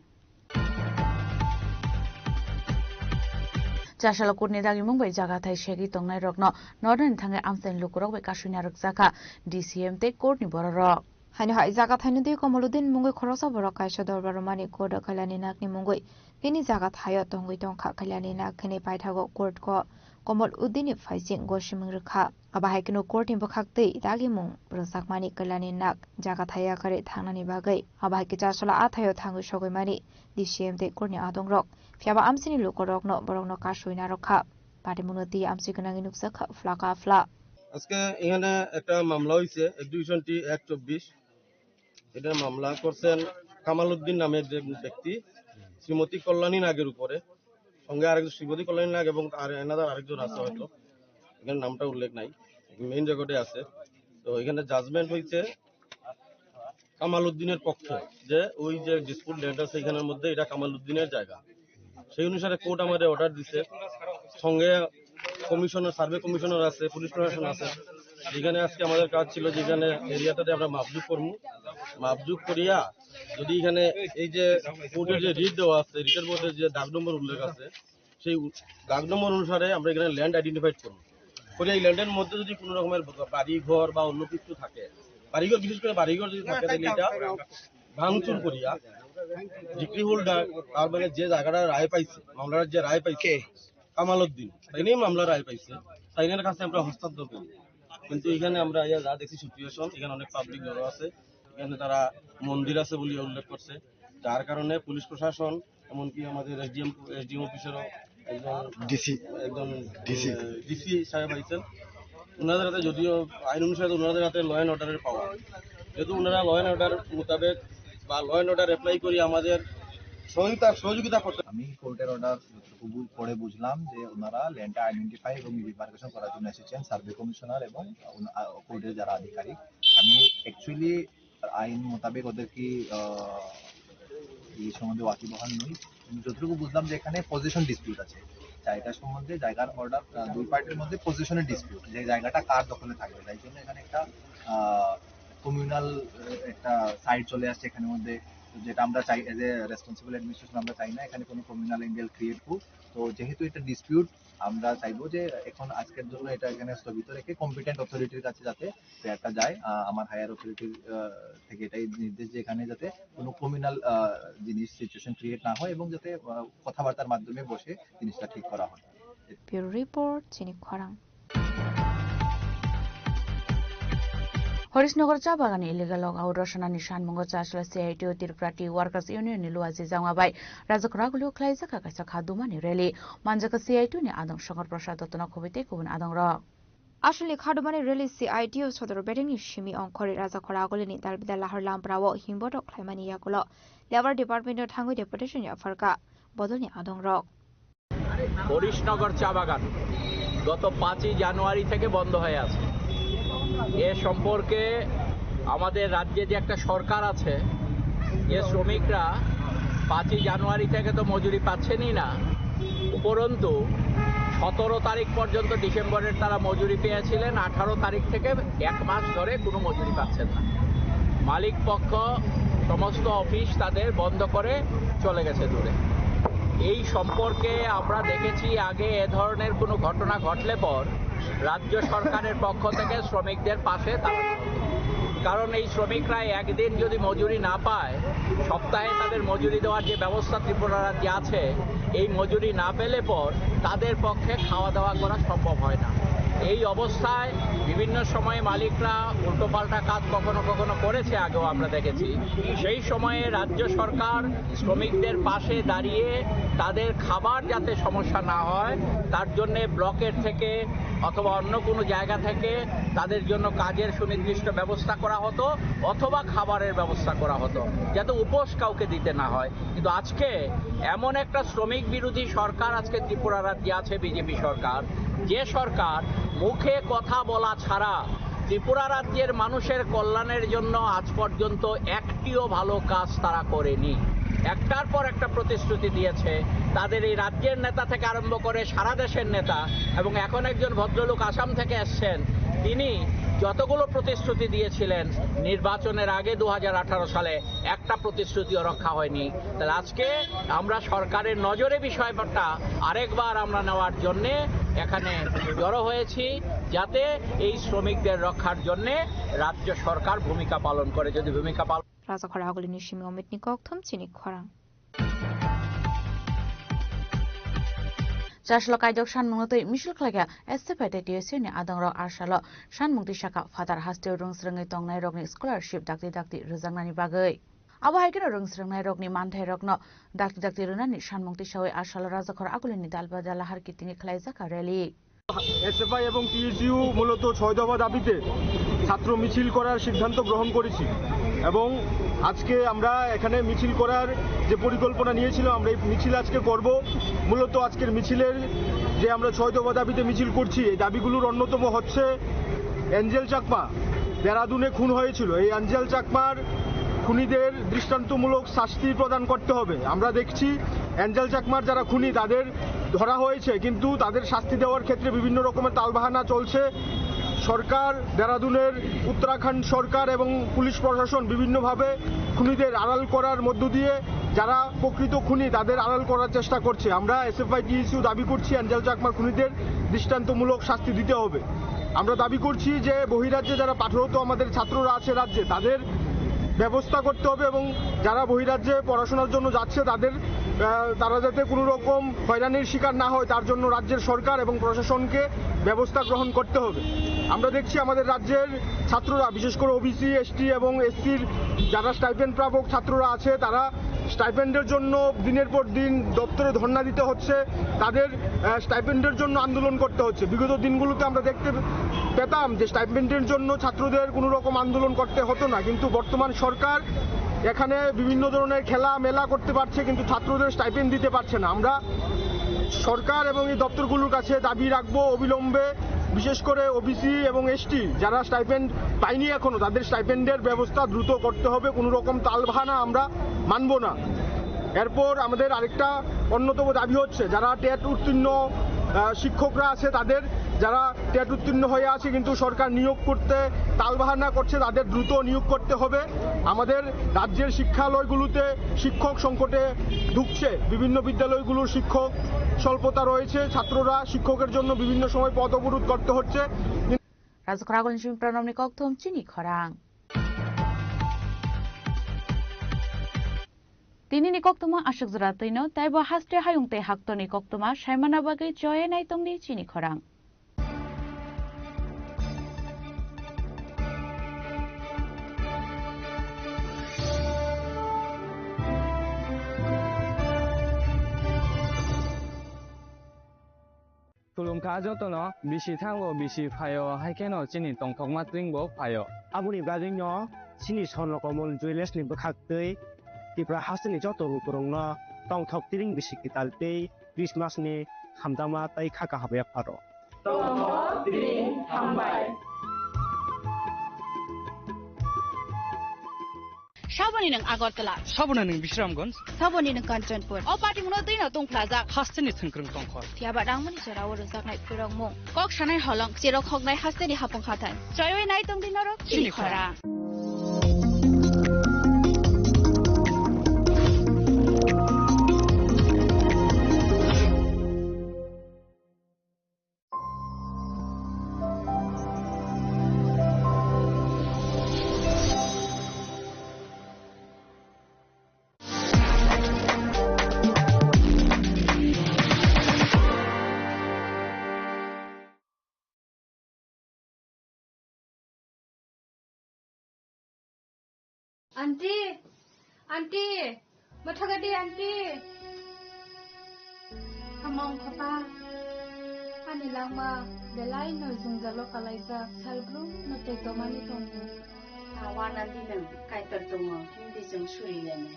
চাশালা কোর্টনি দাগি মুম্বাই জায়গা থাই শেগি তংনাই রকনো নর্দার্ন থাঙ্গে আমসাইন লুকুরক বে কাশুনি আরক জাকা ডিসিএম তে কোর্টনি বড় রক হানি হাই জায়গা থাইনো দি কমলুদ্দিন মুঙ্গই খরসা বড় কাইসা দরবার মানি কোর্ট খাইলানি নাকনি মুঙ্গই তিনি জায়গা থাইয়া তঙ্গই তংখা খাইলানি নাক খেনে পাইথাগো কোর্ট ক কমল উদ্দিনি ফাইসিং গসিমিং রেখা আবাহাইকনো কোর্টিং বখাকতেই দাগি মুং রসাক মানি কল্যাণী নাক জায়গা থাইয়া করে থাংনানি বাগৈ আবাহাইকে চাসলা আথায়ো থাঙ্গৈ সগৈ মানি ডিসিএম তে কোর্টনি আদং রক ফিয়াবা আমসিনি লোকরকনো বরংনো কাশুইনা রখা পাটিমুনতি আমসি গনাগি নুকসাখা ফ্লাকা ফ্লা আজকে এখানে একটা মামলা হয়েছে এক্সিকিউশন টি 124 এটা মামলা করছেন কামাল উদ্দিন নামের যে ব্যক্তি শ্রীমতী কল্যাণী নাগের উপরে সঙ্গে আরেকজন শ্রীমতী কল্যাণী নাগ এবং আরেকজন আছে হয়তো এখানে নামটা উল্লেখ নাই মেইন রেকর্ডে আছে তো এখানে জাজমেন্ট হয়েছে কামাল উদ্দিনের পক্ষে যে ওই যে ডিসপুট ল্যান্ড আছে এখানের মধ্যে এটা কামাল উদ্দিনের জায়গা সেই অনুসারে কোর্ট আমাদের অর্ডার দিছে সঙ্গে কমিশনার সার্ভে কমিশনার আছে পুলিশ প্রশাসন আছে যেখানে আজকে আমাদের কাজ ছিল যেখানে এরিয়াটাতে আমরা মাপজুক করবো মাপজুক করিয়া যদি এখানে এই যে কোর্টের যে রিট দেওয়া আছে রিটের মধ্যে যে দাগ নম্বর উল্লেখ আছে সেই দাগ নম্বর অনুসারে আমরা এখানে ল্যান্ড আইডেন্টিফাইড করবো করে এই ল্যান্ডের মধ্যে যদি কোনো রকমের বাড়ি ঘর বা অন্য কিছু থাকে বাড়িঘর বিশেষ করে বাড়িঘর যদি থাকে তাহলে এটা ভাঙচুর করিয়া ডিগ্রি হোল্ডার তার মানে যে জায়গাটা রায় পাইছে মামলার যে রায় পাইছে কামাল উদ্দিন তাই নিয়ে মামলা রায় পাইছে তাইনের কাছে আমরা হস্তান্তর করি কিন্তু এখানে আমরা যা দেখছি সিচুয়েশন এখানে অনেক পাবলিক জড়ো আছে এখানে তারা মন্দির আছে বলে উল্লেখ করছে যার কারণে পুলিশ প্রশাসন এমনকি আমাদের এসডিএম অফিসেরও একজন ডিসি সাহেব আইছেন ওনাদের হাতে যদিও আইন অনুসারে ওনাদের হাতে ল অ্যান্ড অর্ডারের পাওয়া যেহেতু ওনারা ল অ্যান্ড অর্ডার মোতাবেক বা ল অ্যান্ড অর্ডার অ্যাপ্লাই করি আমাদের সহযোগিতা করতে আমি কোর্টের অর্ডার পড়ে বুঝলাম যে ওনারা ল্যান্ডটা আইডেন্টিফাই এবং ডিমার্কেশন করার জন্য এসেছেন সার্ভে কমিশনার এবং কোর্টের যারা আধিকারিক আমি অ্যাকচুয়ালি আইন মোতাবেক ওদের কি এই সম্বন্ধে ওয়াকিবহাল নই যতটুকু বুঝলাম যে এখানে পজিশন ডিসপিউট আছে জায়গার সম্বন্ধে জায়গার অর্ডার দুই পার্টির মধ্যে পজিশনের ডিসপিউট যে জায়গাটা কার দখলে থাকবে তাই জন্য এখানে একটা কমিউনাল একটা সাইড চলে আসছে এখানের মধ্যে যেটা আমরা চাই এজ এ রেসপন্সিবল অ্যাডমিনিস্ট্রেশন আমরা চাই না এখানে কোনো কমিউনাল এঙ্গেল ক্রিয়েট হোক তো যেহেতু এটা ডিসপিউট আমরা চাইবো যে এখন আজকের জন্য এটা এখানে স্থগিত রেখে কম্পিটেন্ট অথরিটির কাছে যাতে একটা যায় আমার হায়ার অথরিটির থেকে এটাই নির্দেশ যে এখানে যাতে কোনো কমিউনাল জিনিস সিচুয়েশন ক্রিয়েট না হয় এবং যাতে কথাবার্তার মাধ্যমে বসে জিনিসটা ঠিক করা হয়। ব্যুরো রিপোর্ট চিনি খরাং হরিশনগর চা বাগানে ইলিগাল আউট রসনানি সানমঙ্গ চাষলা সিআইটিও ত্রিপুরাটি ওয়ার্কার্স ইউনিয়ন লুয়াজি জাওয়াবাই রাজকরাগুলো খ্লাইজাকা কাইসা খাদুমানি রেলি মানজাকা সিআইটিও নি আদং শঙ্কর প্রসাদ দত্তনা কবিতে কুবন আদং র আসলে খাদুমানি রেলি সিআইটিও সদর বেটেনি সিমি অংখরে রাজকরাগুলিনি দালবিদা লাহর লামপ্রাও হিমবট খ্লাইমানি ইয়াকুলো লেবার ডিপার্টমেন্টের থাঙ্গুই ডেপুটেশন ফারকা বদলনি আদং র হরিশনগর চা বাগান গত 5 জানুয়ারি থেকে বন্ধ হয়ে আছে এ সম্পর্কে আমাদের রাজ্যে যে একটা সরকার আছে যে শ্রমিকরা 5 জানুয়ারি থেকে তো মজুরি পাচ্ছেনই না উপরন্তু 17 তারিখ পর্যন্ত ডিসেম্বরের তারা মজুরি পেয়েছিলেন 18 তারিখ থেকে 1 মাস ধরে কোনো মজুরি পাচ্ছেন না মালিক পক্ষ সমস্ত অফিস তাদের বন্ধ করে চলে গেছে দূরে এই সম্পর্কে আমরা দেখেছি আগে এ ধরনের কোনো ঘটনা ঘটলে পর রাজ্য সরকারের পক্ষ থেকে শ্রমিকদের পাশে দাঁড়ানো কারণ এই শ্রমিকরা একদিন যদি মজুরি না পায় সপ্তাহে তাদের মজুরি দেওয়ার যে ব্যবস্থা ত্রিপুরা রাজ্যে আছে এই মজুরি না পেলে পর তাদের পক্ষে খাওয়া দাওয়া করা সম্ভব হয় না এই অবস্থায় বিভিন্ন সময়ে মালিকরা উল্টোপাল্টা কাজ কখনো কখনো করেছে আগেও আমরা দেখেছি সেই সময়ে রাজ্য সরকার শ্রমিকদের পাশে দাঁড়িয়ে তাদের খাবার যাতে সমস্যা না হয় তার জন্য ব্লকের থেকে অথবা অন্য কোনো জায়গা থেকে তাদের জন্য কাজের সুনির্দিষ্ট ব্যবস্থা করা হতো অথবা খাবারের ব্যবস্থা করা হতো যাতে উপোস কাউকে দিতে না হয় কিন্তু আজকে এমন একটা শ্রমিক বিরোধী সরকার আজকে ত্রিপুরা রাজ্যে আছে বিজেপি সরকার যে সরকার মুখে কথা বলা ছাড়া ত্রিপুরা রাজ্যের মানুষের কল্যাণের জন্য আজ পর্যন্ত একটিও ভালো কাজ তারা করেনি একটার পর একটা প্রতিশ্রুতি দিয়েছে তাদের এই রাজ্যের নেতা থেকে আরম্ভ করে সারা দেশের নেতা এবং এখন একজন ভদ্রলোক আসাম থেকে এসছেন তিনি যতগুলো প্রতিশ্রুতি দিয়েছিলেন নির্বাচনের আগে 2018 সালে একটা প্রতিশ্রুতিও রক্ষা হয়নি। তাহলে আজকে আমরা সরকারের নজরে বিষয়টা আরেকবার আমরা নেওয়ার জন্য এখানে জড়ো হয়েছি, যাতে এই শ্রমিকদের রক্ষার জন্য রাজ্য সরকার ভূমিকা পালন করে। যদি ভূমিকা পালন রাজা খরা হগলি নিশিমি অমিত নিকক থম চিনি খরা চারশো কাইজক সানমুংতৈ মিছিল খালাইয়া এসএফআইতে TSC ni adang rok arsalo sanmungti saka father haste rungsrungai tongnai rokni scholarship dakti rujangnani bagoi abo haikeno rungsrungnai rokni manthai rokno dakti runani sanmungti sawai arsalo rajakhor agulini dalbadala har kitingi khalaijaka rally SFI এবং TSU মূলত 6 দফা দাবিতে ছাত্র মিছিল করার সিদ্ধান্ত গ্রহণ করেছি এবং আজকে আমরা এখানে মিছিল করার যে পরিকল্পনা নিয়েছিলাম আমরা এই মিছিল আজকে করব। মূলত আজকের মিছিলের যে আমরা 6 দফা দাবিতে মিছিল করছি, এই দাবিগুলোর অন্যতম হচ্ছে অ্যাঞ্জেল চাকমা দেরাদুনে খুন হয়েছিল, এই অ্যাঞ্জেল চাকমার খুনিদের দৃষ্টান্তমূলক শাস্তি প্রদান করতে হবে। আমরা দেখছি অ্যাঞ্জেল চাকমার যারা খুনি তাদের ধরা হয়েছে, কিন্তু তাদের শাস্তি দেওয়ার ক্ষেত্রে বিভিন্ন রকমের তালবাহানা চলছে। সরকার, দেরাদুনের উত্তরাখণ্ড সরকার এবং পুলিশ প্রশাসন বিভিন্নভাবে খুনিদের আড়াল করার মধ্য দিয়ে যারা প্রকৃত খুনি তাদের আড়াল করার চেষ্টা করছে। আমরা এসএফআই টিএসইউ দাবি করছি অ্যাঞ্জেল চাকমার খুনিদের দৃষ্টান্তমূলক শাস্তি দিতে হবে। আমরা দাবি করছি যে বহিরাজ্যে যারা পাঠরত আমাদের ছাত্ররা আছে রাজ্যে, তাদের ব্যবস্থা করতে হবে এবং যারা বহিরাজ্যে পড়াশোনার জন্য যাচ্ছে তারা যাতে কোনো রকম হয়রানির শিকার না হয় তার জন্য রাজ্যের সরকার এবং প্রশাসনকে ব্যবস্থা গ্রহণ করতে হবে। আমরা দেখছি আমাদের রাজ্যের ছাত্ররা, বিশেষ করে ওবিসি, এসটি এবং এসসির যারা স্টাইপেন্ড প্রাপক ছাত্ররা আছে, তারা স্টাইপেন্ডের জন্য দিনের পর দিন দপ্তরে ধর্ণা দিতে হচ্ছে, তাদের স্টাইপেন্ডের জন্য আন্দোলন করতে হচ্ছে। বিগত দিনগুলোতে আমরা দেখতে পেতাম যে স্টাইপেন্ডের জন্য ছাত্রদের কোনো রকম আন্দোলন করতে হতো না, কিন্তু বর্তমান সরকার এখানে বিভিন্ন ধরনের খেলা মেলা করতে পারছে, কিন্তু ছাত্রদের স্টাইপেন্ড দিতে পারছে না। আমরা সরকার এবং এই দপ্তরগুলোর কাছে দাবি রাখবো অবিলম্বে, বিশেষ করে ওবিসি এবং এসটি যারা স্টাইপেন্ড পায়নি এখনো, তাদের স্টাইপেন্ডের ব্যবস্থা দ্রুত করতে হবে। কোনো রকম তালবাহানা আমরা মানব না। এরপর আমাদের আরেকটা অন্যতম দাবি হচ্ছে যারা টেট উত্তীর্ণ শিক্ষকরা আছে, তাদের যারা টেট উত্তীর্ণ হয়ে আছে কিন্তু সরকার নিয়োগ করতে তালবাহানা করছে, তাদের দ্রুত নিয়োগ করতে হবে। আমাদের রাজ্যের শিক্ষালয়গুলোতে শিক্ষক সংকটে ঢুকছে, বিভিন্ন বিদ্যালয়গুলোর শিক্ষক স্বল্পতা রয়েছে, ছাত্ররা শিক্ষকের জন্য বিভিন্ন সময় পথ অবরোধ করতে হচ্ছে। রাজখরাগল নিশিমি প্রণব নিকক থম চিনি খরাং তিনি নিকক্তমা আশক জোড়া তৈন তাইব হাস্তে হায়ুংতে হাক্ত নিকক্তমা সাইমানা বাগৈ জয়ে নাইতংনি চিনি খরাং Kulumka jotono bisi thango bisi phayo haikeno chini tongthokma twingbo phayo abuni bajingno chini sonrokomon juiles ni bukhaktei tipra hasni joto rukurongno tongthok tiring bisi kitaltei Christmas ni hamdama tai khaka habe pharo tongthok tiring hambai Saboni ng Agartala, Sabona ng Bisramgons, Saboni ng Kanchanpur, o pati mo na din na tong plaza. Haste ni Tengkrung Tongkhor. Tiaba dang man sira wala sak nai pirang mo. Kok sanay holong sira khok nai haste ni hapong khatan. Joy nai tong din ro. Chini khora. Auntie, matagadi auntie. Among papa, ani lama, belai no zungjalo kalaisa, salgru no tekto mali tongu. Awan nanti neng kaitar tongu, hindi jeng suri lene.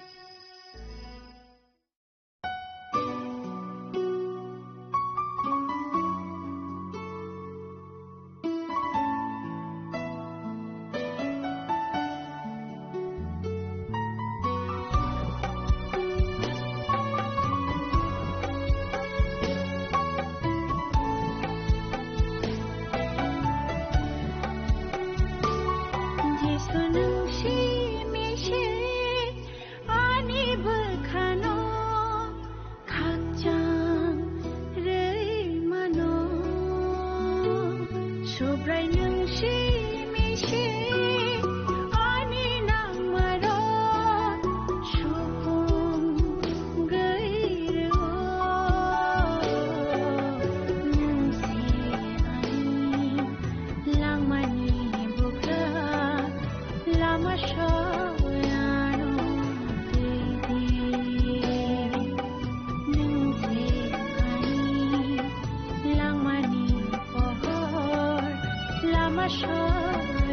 Sobrai nung si mi si ani nang maro Supung gairo Nung si ani lang mani bukla lama shoyano baby Nung si ani lang mani pohor lama shoyano